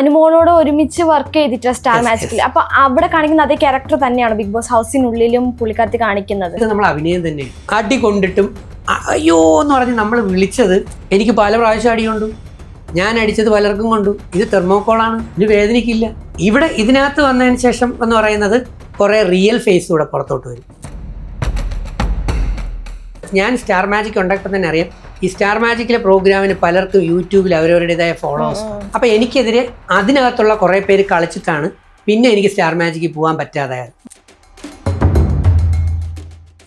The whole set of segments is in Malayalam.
അനുമോളോട് ഒരുമിച്ച് വർക്ക് ചെയ്തിട്ട് സ്റ്റാർ മാജിക്കിൽ. അപ്പൊ അവിടെ കാണിക്കുന്ന അതേ ക്യാരക്ടർ തന്നെയാണ് ബിഗ് ബോസ് ഹൗസിനുള്ളിലും പുള്ളിക്കാരത്തി കാണിക്കുന്നത്. നമ്മൾ അഭിനയം തന്നെ അടി കൊണ്ടിട്ടും അയ്യോ എന്ന് പറഞ്ഞ് നമ്മൾ വിളിച്ചത് എനിക്ക് പല പ്രാവശ്യം അടി കൊണ്ടു, ഞാൻ അടിച്ചത് പലർക്കും കൊണ്ടു. ഇത് തെർമോക്കോളാണ്, ഇത് വേദനിക്കില്ല. ഇവിടെ ഇതിനകത്ത് വന്നതിന് ശേഷം എന്ന് പറയുന്നത് കുറെ റിയൽ ഫേസ് കൂടെ പുറത്തോട്ട് വരും. ഞാൻ സ്റ്റാർ മാജിക് ഉണ്ടാക്കുമ്പോൾ തന്നെ അറിയാം, ഈ സ്റ്റാർ മാജിക്കിലെ പ്രോഗ്രാമിന് പലർക്കും യൂട്യൂബിൽ അവരവരുടേതായ ഫോളോവേഴ്സ്. അപ്പം എനിക്കെതിരെ അതിനകത്തുള്ള കുറേ പേര് കളിച്ചിട്ടാണ് പിന്നെ എനിക്ക് സ്റ്റാർ മാജിക്കിൽ പോകാൻ പറ്റാതായത്.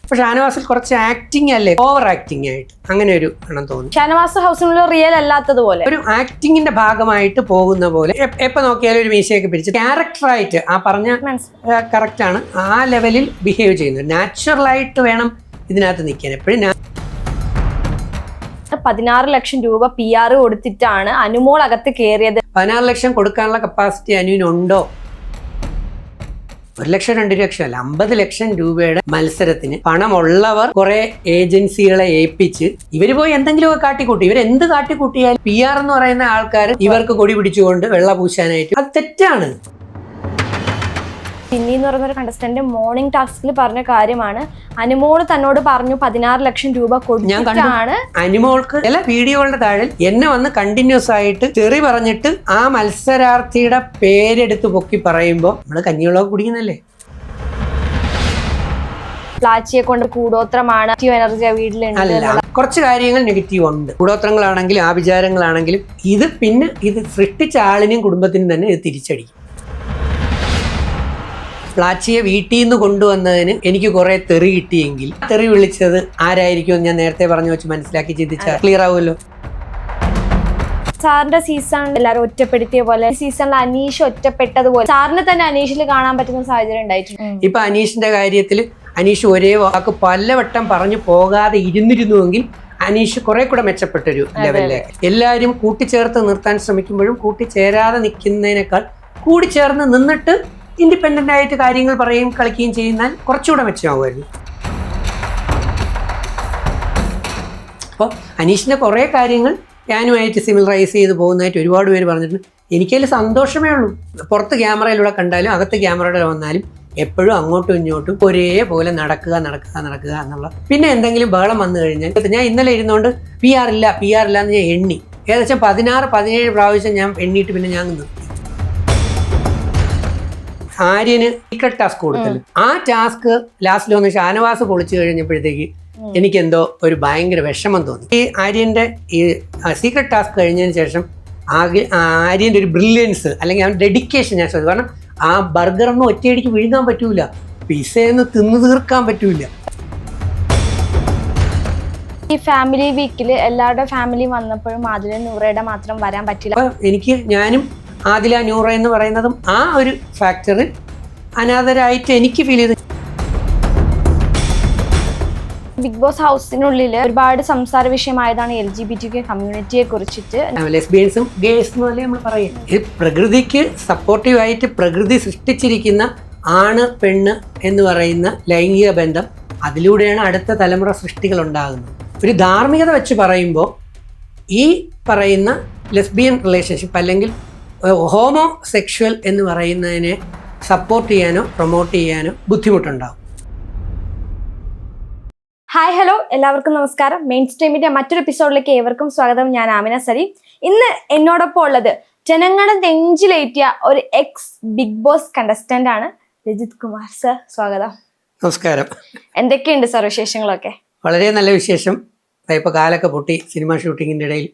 പക്ഷെ ഷാനവാസിൽ കുറച്ച് ആക്ടിങ് അല്ലേ, ഓവർ ആക്ടിങ് ആയിട്ട് അങ്ങനെ ഒരു എണ്ണം തോന്നുന്നു. ഷാനവാസ് ഹൗസിനുള്ള റിയൽ അല്ലാത്തതുപോലെ ഒരു ആക്ടിങ്ങിന്റെ ഭാഗമായിട്ട് പോകുന്ന പോലെ എപ്പോൾ നോക്കിയാലും ഒരു മീശയൊക്കെ പിരിച്ച് ക്യാരക്ടറായിട്ട് ആ പറഞ്ഞ കറക്റ്റാണ്, ആ ലെവലിൽ ബിഹേവ് ചെയ്യുന്നത്. നാച്ചുറലായിട്ട് വേണം ഇതിനകത്ത് നിൽക്കാൻ. എപ്പോഴും 16 ലക്ഷം രൂപ PR കൊടുത്തിട്ടാണ് അനുമോൾ അകത്ത് കയറിയത്. 16 ലക്ഷം കൊടുക്കാനുള്ള കപ്പാസിറ്റി അനുവിനുണ്ടോ? 1 ലക്ഷം 2 ലക്ഷം അല്ല, 50 ലക്ഷം രൂപയുടെ മത്സരത്തിന് പണമുള്ളവർ കുറെ ഏജൻസികളെ ഏൽപ്പിച്ച് ഇവര് പോയി എന്തെങ്കിലുമൊക്കെ കാട്ടിക്കൂട്ടി. ഇവരെന്ത് കാട്ടിക്കൂട്ടിയാൽ PR എന്ന് പറയുന്ന ആൾക്കാർ ഇവർക്ക് കൊടി പിടിച്ചുകൊണ്ട് വെള്ള പൂശാനായിട്ട്, അത് തെറ്റാണ്. പിന്നീന്ന് പറയുന്ന ഒരു കണ്ടസ്റ്റന്റ് മോർണിംഗ് ടാസ്കിൽ പറഞ്ഞ കാര്യമാണ്, അനുമോള് തന്നോട് പറഞ്ഞു 16 ലക്ഷം രൂപ കൊടുത്തിട്ടാണ്. അനുമോൾക്ക് ചില വീഡിയോകളുടെ താഴെ എന്നെ വന്ന് കണ്ടിന്യൂസ് ആയിട്ട് തെറി പറഞ്ഞിട്ട് ആ മത്സരാർത്ഥിയുടെ പേരെടുത്ത് പൊക്കി പറയുമ്പോ നമ്മള് കഞ്ഞിവെള്ളം കുടിക്കുന്നല്ലേ. പ്ലാച്ചിയെ കൊണ്ട് കൂടോത്രമാണ്, എനർജി വീട്ടിലുണ്ട്. അല്ല, കുറച്ച് കാര്യങ്ങൾ നെഗറ്റീവ് ഉണ്ട്. കൂടോത്രങ്ങളാണെങ്കിലും ആഭിചാരങ്ങളാണെങ്കിലും ഇത് സൃഷ്ടിച്ച ആളിനെയും കുടുംബത്തിനും തന്നെ ഇത് തിരിച്ചടിക്കും. പ്ലാച്ചിയെ വീട്ടിൽ നിന്ന് കൊണ്ടുവന്നതിന് എനിക്ക് കുറെ തെറി കിട്ടിയെങ്കിൽ തെറി വിളിച്ചത് ആരായിരിക്കും ഞാൻ നേരത്തെ പറഞ്ഞു വെച്ച് മനസ്സിലാക്കി ചിന്തിച്ചാൽ ക്ലിയർ ആവുമല്ലോ. സാറിന്റെ സീസൺ എല്ലാവരും ഒറ്റപ്പെടുത്തിയ പോലെ സീസണിൽ അനീഷ് ഒറ്റപ്പെട്ടതുപോലെ സാറിന് തന്നെ അനീഷിൽ കാണാൻ പറ്റുന്ന സാഹചര്യം ഉണ്ടായിട്ടുണ്ട്. ഇപ്പൊ അനീഷിന്റെ കാര്യത്തിൽ അനീഷ് ഒരേ വാക്ക് പലവട്ടം പറഞ്ഞു പോകാതെ ഇരുന്നിരുന്നുവെങ്കിൽ അനീഷ് കുറെ കൂടെ മെച്ചപ്പെട്ടൊരു ലെവലിലേക്ക്. എല്ലാവരും കൂട്ടിച്ചേർത്ത് നിർത്താൻ ശ്രമിക്കുമ്പോഴും കൂട്ടിച്ചേരാതെ നിൽക്കുന്നതിനേക്കാൾ കൂടിച്ചേർന്ന് നിന്നിട്ട് ഇൻഡിപെൻഡന്റ് ആയിട്ട് കാര്യങ്ങൾ പറയുകയും കളിക്കുകയും ചെയ്യുന്നാൽ കുറച്ചുകൂടെ മെച്ചമാകുമായിരുന്നു. അപ്പോൾ അനീഷിൻ്റെ കുറേ കാര്യങ്ങൾ ഞാനുമായിട്ട് സിമിലറൈസ് ചെയ്ത് പോകുന്നതായിട്ട് ഒരുപാട് പേര് പറഞ്ഞിട്ടുണ്ട്. എനിക്കതിൽ സന്തോഷമേ ഉള്ളൂ. പുറത്ത് ക്യാമറയിലൂടെ കണ്ടാലും അകത്ത് ക്യാമറയുടെ വന്നാലും എപ്പോഴും അങ്ങോട്ടും ഇങ്ങോട്ടും ഒരേപോലെ നടക്കുക എന്നുള്ള. പിന്നെ എന്തെങ്കിലും ബഹളം വന്നു കഴിഞ്ഞാൽ ഞാൻ ഇന്നലെ ഇരുന്നുകൊണ്ട് PR ഇല്ല എന്ന് ഞാൻ എണ്ണി ഏകദേശം 16-17 പ്രാവശ്യം ഞാൻ എണ്ണിയിട്ട് പിന്നെ ഞാൻ നിർത്തി. ആര്യന് സീക്രട്ട് ടാസ്ക് കൊടുത്തല്ലോ, ആ ടാസ്ക് ലാസ്റ്റിൽ വന്ന് ഷാനവാസ് പൊളിച്ചു കഴിഞ്ഞപ്പോഴത്തേക്ക് എനിക്കെന്തോ ഒരു ഭയങ്കര വിഷമം തോന്നി. ഈ ആര്യൻ്റെ ഈ സീക്രട്ട് ടാസ്ക് കഴിഞ്ഞതിന് ശേഷം ആര്യൻ്റെ ഒരു ബ്രില്യൻസ് അല്ലെങ്കിൽ അവൻ ഡെഡിക്കേഷൻ ഞാൻ ശ്രദ്ധിച്ചു. കാരണം ആ ബർഗറൊന്നും ഒറ്റയടിക്ക് വിഴുങ്ങാൻ പറ്റൂല, പിസയൊന്നും തിന്നു തീർക്കാൻ പറ്റൂല. ഈ ഫാമിലി വീക്കില് എല്ലാവരുടെ ഫാമിലി വന്നപ്പോഴും അതിൽ നൂറയുടെ മാത്രം വരാൻ പറ്റില്ല. അപ്പൊ ഞാനും ആദില നൂറ എന്ന് പറയുന്നതും ആ ഒരു ഫാക്ടറിൽ അനാഥരായിട്ട് എനിക്ക് ഫീൽ ചെയ്തു. ബിഗ് ബോസ് ഹൗസിനുള്ളിൽ ഒരുപാട് സംസാര വിഷയമായതാണ് LGBTQ കമ്മ്യൂണിറ്റിയെ കുറിച്ചിട്ട്. ലെസ്ബിയൻസും ഗേയ്സും അല്ലേ നമ്മൾ പറയും. ഇത് പ്രകൃതിക്ക് സപ്പോർട്ടീവായിട്ട് പ്രകൃതി സൃഷ്ടിച്ചിരിക്കുന്ന ആണ് പെണ്ണ് എന്ന് പറയുന്ന ലൈംഗിക ബന്ധം, അതിലൂടെയാണ് അടുത്ത തലമുറ സൃഷ്ടികൾ ഉണ്ടാകുന്നത്. ഒരു ധാർമ്മികത വെച്ച് പറയുമ്പോൾ ഈ പറയുന്ന ലെസ്ബിയൻ റിലേഷൻഷിപ്പ് അല്ലെങ്കിൽ ഹോമോ സെക്ഷൽ എന്ന് പറയുന്നതിനെ സപ്പോർട്ട് ചെയ്യാനോ പ്രൊമോട്ട് ചെയ്യാനോ ബുദ്ധിമുട്ടുണ്ടാകും. ഹായ് ഹലോ, എല്ലാവർക്കും നമസ്കാരം. മെയിൻ സ്ട്രീമിന്റെ മറ്റൊരു എപ്പിസോഡിലേക്ക് ഏവർക്കും സ്വാഗതം. ഞാൻ ആമിന സലീം. ഇന്ന് എന്നോടൊപ്പം ഉള്ളത് ജനങ്ങളുടെ നെഞ്ചിലേറ്റിയ ഒരു എക്സ് ബിഗ് ബോസ് കണ്ടസ്റ്റന്റ് ആണ് രജിത് കുമാർ സർ. സ്വാഗതം. നമസ്കാരം. എന്തൊക്കെയുണ്ട് സർ വിശേഷങ്ങളൊക്കെ? വളരെ നല്ല വിശേഷം. ഇപ്പോൾ കാലൊക്കെ പൊട്ടി സിനിമ ഷൂട്ടിങ്ങിൻ്റെ ഇടയിൽ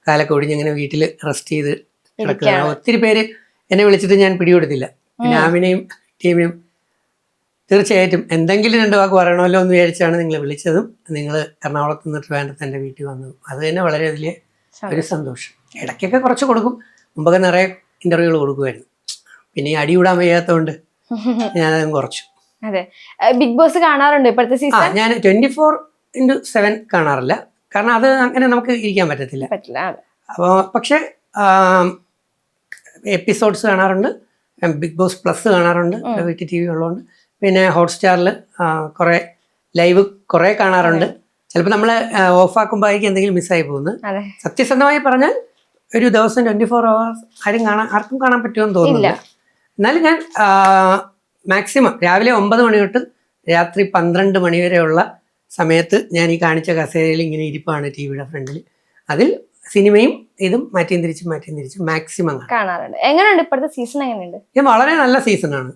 കാലൊക്കെ ഒടിഞ്ഞിങ്ങനെ വീട്ടിൽ റെസ്റ്റ് ചെയ്ത് കിടക്കുക. ഒത്തിരി പേര് എന്നെ വിളിച്ചിട്ട് ഞാൻ പിടികൊടുത്തില്ല. പിന്നെ ആമിനെയും ടീമിനും തീർച്ചയായിട്ടും എന്തെങ്കിലും 2 വാക്ക് പറയണമല്ലോ എന്ന് വിചാരിച്ചാണ് നിങ്ങളെ വിളിച്ചതും നിങ്ങൾ എറണാകുളത്ത് നിന്നിട്ട് വേണ്ടത് എൻ്റെ വീട്ടിൽ വന്നതും. അത് തന്നെ വളരെ വലിയ ഒരു സന്തോഷം. ഇടയ്ക്കൊക്കെ കുറച്ച് കൊടുക്കും, മുമ്പൊക്കെ നിറയെ ഇൻ്റർവ്യൂകൾ കൊടുക്കുമായിരുന്നു. പിന്നെ ഈ അടികൂടാൻ വയ്യാത്തതുകൊണ്ട് ഞാനതും കുറച്ചു. അതെ, ബിഗ് ബോസ് കാണാറുണ്ട് ഇപ്പോഴത്തെ സീസൺ? ഞാൻ 24/7 കാണാറില്ല, കാരണം അത് അങ്ങനെ നമുക്ക് ഇരിക്കാൻ പറ്റത്തില്ല. അപ്പോൾ പക്ഷേ എപ്പിസോഡ്സ് കാണാറുണ്ട്. ബിഗ് ബോസ് പ്ലസ് കാണാറുണ്ട്, TV ഉള്ളതുകൊണ്ട്. പിന്നെ ഹോട്ട്സ്റ്റാറിൽ കുറേ ലൈവ് കുറേ കാണാറുണ്ട്. ചിലപ്പോൾ നമ്മൾ ഓഫാക്കുമ്പോഴേക്കും എന്തെങ്കിലും മിസ്സായി പോകുന്നു. സത്യസന്ധമായി പറഞ്ഞാൽ ഒരു ദിവസം 24 hours ആർക്കും കാണാൻ പറ്റുമെന്ന് തോന്നുന്നില്ല. എന്നാലും ഞാൻ മാക്സിമം രാവിലെ 9 മണി തൊട്ട് രാത്രി 12 മണി വരെയുള്ള സമയത്ത് ഞാൻ ഈ കാണിച്ച കസേരയിൽ ഇങ്ങനെ ഇരിപ്പാണ് ടിവിയുടെ ഫ്രണ്ടിൽ. അതിൽ സിനിമയും ഇതും മാറ്റിയും തിരിച്ചും മാക്സിമം കാണാറുണ്ട്. എങ്ങനെയുണ്ട് ഇപ്പോഴത്തെ സീസൺ? എങ്ങനെയുണ്ട്? ഇത് വളരെ നല്ല സീസണാണ്.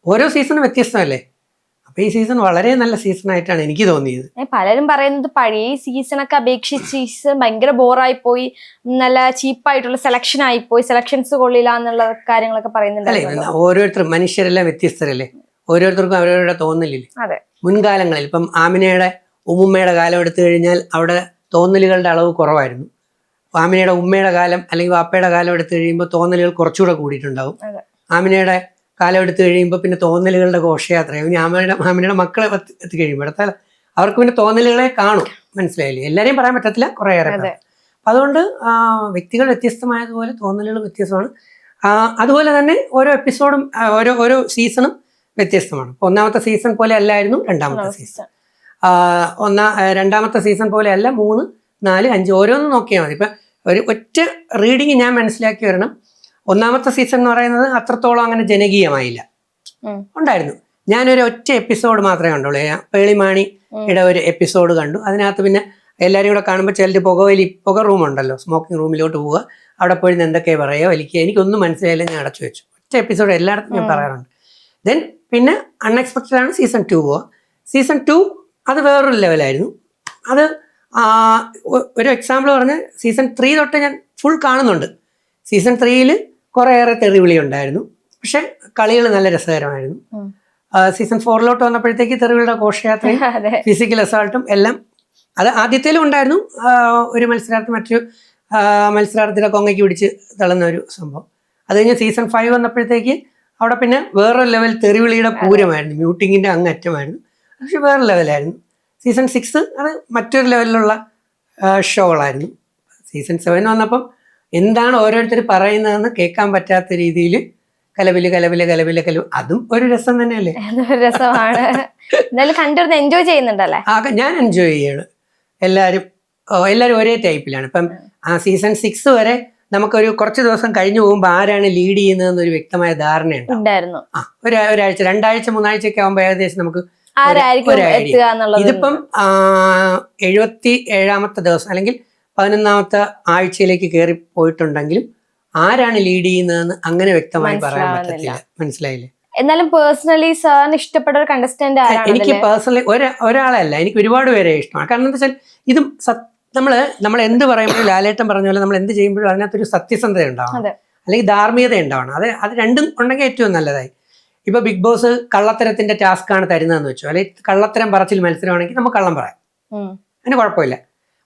ഓരോ സീസണും വ്യത്യസ്തമല്ലേ. അപ്പൊ ഈ സീസൺ വളരെ നല്ല സീസൺ ആയിട്ടാണ് എനിക്ക് തോന്നിയത്. പലരും പറയുന്നത് പഴയ സീസണൊക്കെ അപേക്ഷിച്ച് സീസൺ ഭയങ്കര ബോറായി പോയി, നല്ല ചീപ്പായിട്ടുള്ള സെലക്ഷൻ ആയിപ്പോയി, സെലക്ഷൻസ് കൊള്ളില്ല എന്നുള്ള കാര്യങ്ങളൊക്കെ പറയുന്നുണ്ട്. അല്ലെ, ഓരോരുത്തരും മനുഷ്യരെല്ലാം വ്യത്യസ്തരല്ലേ, ഓരോരുത്തർക്കും അവരവരുടെ തോന്നലില്ലേ. അതെ, മുൻകാലങ്ങളിൽ ഇപ്പം ആമിനയുടെ ഉമ്മുമ്മയുടെ കാലം എടുത്തു കഴിഞ്ഞാൽ അവിടെ തോന്നലുകളുടെ അളവ് കുറവായിരുന്നു. ആമിനയുടെ ഉമ്മയുടെ കാലം അല്ലെങ്കിൽ വാപ്പയുടെ കാലം എടുത്തു കഴിയുമ്പോൾ തോന്നലുകൾ കുറച്ചുകൂടെ കൂടിയിട്ടുണ്ടാവും. ആമിനയുടെ കാലം എടുത്തു കഴിയുമ്പോൾ പിന്നെ തോന്നലുകളുടെ ഘോഷയാത്രയാവും. ഇനി ആമിനയുടെ മക്കളെ എത്തി കഴിയുമ്പോൾ അവർക്ക് പിന്നെ തോന്നലുകളെ കാണും. മനസ്സിലായില്ലേ? എല്ലാവരെയും പറയാൻ പറ്റത്തില്ല, കുറേയേറെ. അതുകൊണ്ട് വ്യക്തികൾ വ്യത്യസ്തമായതുപോലെ തോന്നലുകൾ വ്യത്യസ്തമാണ്. അതുപോലെ തന്നെ ഓരോ എപ്പിസോഡും ഓരോ സീസണും വ്യത്യസ്തമാണ്. ഇപ്പൊ ഒന്നാമത്തെ സീസൺ പോലെ അല്ലായിരുന്നു രണ്ടാമത്തെ സീസൺ. രണ്ടാമത്തെ സീസൺ പോലെ അല്ല 3, 4, 5 ഓരോന്നും നോക്കിയാൽ മതി. ഇപ്പൊ ഒരു ഒറ്റ റീഡിങ് ഞാൻ മനസ്സിലാക്കി വരണം. ഒന്നാമത്തെ സീസൺ എന്ന് പറയുന്നത് അത്രത്തോളം അങ്ങനെ ജനകീയമായില്ല, ഉണ്ടായിരുന്നു. ഞാനൊരു ഒറ്റ എപ്പിസോഡ് മാത്രമേ കണ്ടുള്ളൂ. പേളിമാണിയുടെ ഒരു എപ്പിസോഡ് കണ്ടു. അതിനകത്ത് പിന്നെ എല്ലാവരും കൂടെ കാണുമ്പോൾ ചിലർ പുക റൂമുണ്ടല്ലോ, സ്മോക്കിംഗ് റൂമിലോട്ട് പോവുക, അവിടെ പോയി എന്തൊക്കെയാ പറയുക, വലിക്കുക, എനിക്കൊന്നും മനസ്സിലായില്ല, ഞാൻ അടച്ചു വെച്ചു. ഒറ്റ എപ്പിസോഡ് എല്ലായിടത്തും ഞാൻ പറയാറുണ്ട്. ദെൻ പിന്നെ അൺഎക്സ്പെക്റ്റഡ് ആണ് സീസൺ 2 പോവുക. സീസൺ 2 അത് വേറൊരു ലെവലായിരുന്നു. അത് ഒരു എക്സാമ്പിൾ പറഞ്ഞ് സീസൺ 3 തൊട്ട് ഞാൻ ഫുൾ കാണുന്നുണ്ട്. സീസൺ 3 കുറേയേറെ തെറിവിളി ഉണ്ടായിരുന്നു, പക്ഷെ കളികൾ നല്ല രസകരമായിരുന്നു. സീസൺ 4 വന്നപ്പോഴത്തേക്ക് തെറിവിളിയുടെ ഘോഷയാത്രയും ഫിസിക്കൽ അസാൾട്ടും എല്ലാം അത് ആദ്യത്തേലും ഉണ്ടായിരുന്നു. ഒരു മത്സരാർത്ഥി മറ്റൊരു മത്സരാർത്ഥിയുടെ കൊങ്ങയ്ക്ക് പിടിച്ച് തള്ളുന്ന ഒരു സംഭവം. അത് കഴിഞ്ഞ് സീസൺ 5 വന്നപ്പോഴത്തേക്ക് അവിടെ പിന്നെ വേറൊരു ലെവൽ തെറിവിളിയുടെ പൂരമായിരുന്നു, മ്യൂട്ടിങ്ങിൻ്റെ അങ്ങറ്റമായിരുന്നു. പക്ഷെ വേറെ ലെവലായിരുന്നു. സീസൺ 6 അത് മറ്റൊരു ലെവലിലുള്ള ഷോകളായിരുന്നു. സീസൺ 7 വന്നപ്പം എന്താണ് ഓരോരുത്തർ പറയുന്നതെന്ന് കേൾക്കാൻ പറ്റാത്ത രീതിയിൽ കലവില് അതും ഒരു രസം തന്നെയല്ലേ. രസമാണ്. എൻജോയ് ചെയ്യുന്നുണ്ടല്ലേ? ഞാൻ എൻജോയ് ചെയ്യാണ്. എല്ലാവരും ഒരേ ടൈപ്പിലാണ്. ഇപ്പം സീസൺ 6 വരെ നമുക്കൊരു കുറച്ച് ദിവസം കഴിഞ്ഞു പോകുമ്പോൾ ആരാണ് ലീഡ് ചെയ്യുന്നതെന്നൊരു വ്യക്തമായ ധാരണയുണ്ടായിരുന്നു. ഒരാഴ്ച 2 ആഴ്ച 3 ആഴ്ചയൊക്കെ ആകുമ്പോൾ ഏകദേശം നമുക്ക് ഇതിപ്പം 77ാമത്തെ ദിവസം അല്ലെങ്കിൽ 11ാമത്തെ ആഴ്ചയിലേക്ക് കയറി പോയിട്ടുണ്ടെങ്കിലും ആരാണ് ലീഡ് ചെയ്യുന്നതെന്ന് അങ്ങനെ വ്യക്തമായി പറയാൻ പറ്റത്തില്ല. മനസ്സിലായില്ലേ? എന്നാലും പേഴ്സണലി സാറിന് ഇഷ്ടപ്പെട്ട ഒരു കണ്ടസ്റ്റന്റ് ആരാണ്? എനിക്ക് പേഴ്സണലി ഒരാളല്ല, എനിക്ക് ഒരുപാട് പേരെ ഇഷ്ടമാണ്. കാരണം എന്താ വെച്ചാൽ ഇതും നമ്മൾ എന്ത് പറയുമ്പോഴും ലാലേട്ടൻ പറഞ്ഞ പോലെ നമ്മൾ എന്ത് ചെയ്യുമ്പോഴും അതിനകത്തൊരു സത്യസന്ധത ഉണ്ടാവണം, അല്ലെങ്കിൽ ധാർമ്മികത ഉണ്ടാവണം. അത് രണ്ടും ഉണ്ടെങ്കിൽ ഏറ്റവും നല്ലതായി. ഇപ്പൊ ബിഗ് ബോസ് കള്ളത്തരത്തിന്റെ ടാസ്ക് ആണ് തരുന്നതെന്ന് വെച്ചോ, അല്ലെങ്കിൽ കള്ളത്തരം പറച്ചിൽ മത്സരമാണെങ്കിൽ നമുക്ക് കള്ളം പറയാം, അതിന് കുഴപ്പമില്ല.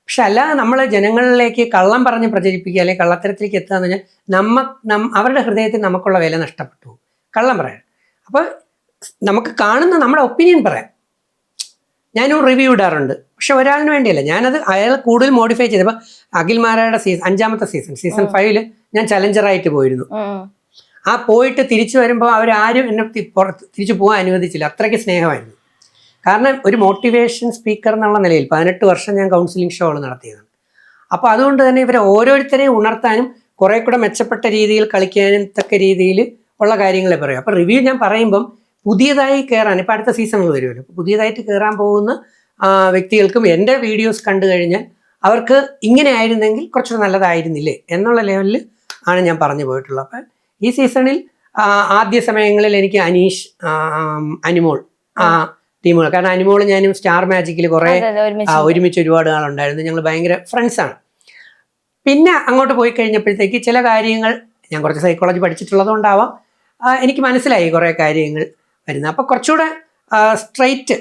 പക്ഷെ അല്ലാതെ നമ്മൾ ജനങ്ങളിലേക്ക് കള്ളം പറഞ്ഞ് പ്രചരിപ്പിക്കുക അല്ലെങ്കിൽ കള്ളത്തരത്തിലേക്ക് എത്തുക എന്ന് പറഞ്ഞാൽ അവരുടെ ഹൃദയത്തിൽ നമുക്കുള്ള വില നഷ്ടപ്പെട്ടു. കള്ളം പറയാം. അപ്പോൾ നമുക്ക് കാണുന്ന നമ്മുടെ ഒപ്പീനിയൻ പറയാം. ഞാനും റിവ്യൂ ഇടാറുണ്ട്, പക്ഷെ ഒരാളിന് വേണ്ടിയല്ല. ഞാനത് അയാൾ കൂടുതൽ മോഡിഫൈ ചെയ്തപ്പോൾ അഖിൽമാരായുടെ 5ാമത്തെ സീസൺ 5 ഞാൻ ചലഞ്ചറായിട്ട് പോയിരുന്നു. പോയിട്ട് തിരിച്ചു വരുമ്പോൾ അവരാരും എന്നെ തിരിച്ചു പോകാൻ അനുവദിച്ചില്ല. അത്രയ്ക്ക് സ്നേഹമായിരുന്നു. കാരണം ഒരു മോട്ടിവേഷൻ സ്പീക്കർ എന്നുള്ള നിലയിൽ 18 വർഷം ഞാൻ കൗൺസിലിംഗ് ഷോകൾ നടത്തിയതാണ്. അപ്പോൾ അതുകൊണ്ട് തന്നെ ഇവരെ ഓരോരുത്തരെയും ഉണർത്താനും കുറെ കൂടെ മെച്ചപ്പെട്ട രീതിയിൽ കളിക്കാനും തക്ക രീതിയിൽ ഉള്ള കാര്യങ്ങളെ പറയും. അപ്പോൾ റിവ്യൂ ഞാൻ പറയുമ്പം പുതിയതായി കയറാൻ, ഇപ്പം അടുത്ത സീസണുകൾ വരുമല്ലോ, പുതിയതായിട്ട് കയറാൻ പോകുന്ന വ്യക്തികൾക്കും എൻ്റെ വീഡിയോസ് കണ്ടു കഴിഞ്ഞാൽ അവർക്ക് ഇങ്ങനെ ആയിരുന്നെങ്കിൽ കുറച്ചുകൂടെ നല്ലതായിരുന്നില്ലേ എന്നുള്ള ലെവലിൽ ആണ് ഞാൻ പറഞ്ഞു പോയിട്ടുള്ളത്. അപ്പം ഈ സീസണിൽ ആദ്യ സമയങ്ങളിൽ എനിക്ക് അനീഷ്, അനിമോൾ ടീമുകൾ, കാരണം അനിമോൾ ഞാനും സ്റ്റാർ മാജിക്കിൽ കുറേ ഒരുമിച്ച് ഒരുപാട് നാളുണ്ടായിരുന്നു. ഞങ്ങൾ ഭയങ്കര ഫ്രണ്ട്സാണ്. പിന്നെ അങ്ങോട്ട് പോയി കഴിഞ്ഞപ്പോഴത്തേക്ക് ചില കാര്യങ്ങൾ ഞാൻ കുറച്ച് സൈക്കോളജി പഠിച്ചിട്ടുള്ളതുകൊണ്ടാവാം എനിക്ക് മനസ്സിലായി കുറേ കാര്യങ്ങൾ വരുന്നത്. അപ്പോൾ കുറച്ചുകൂടെ സ്ട്രൈറ്റ്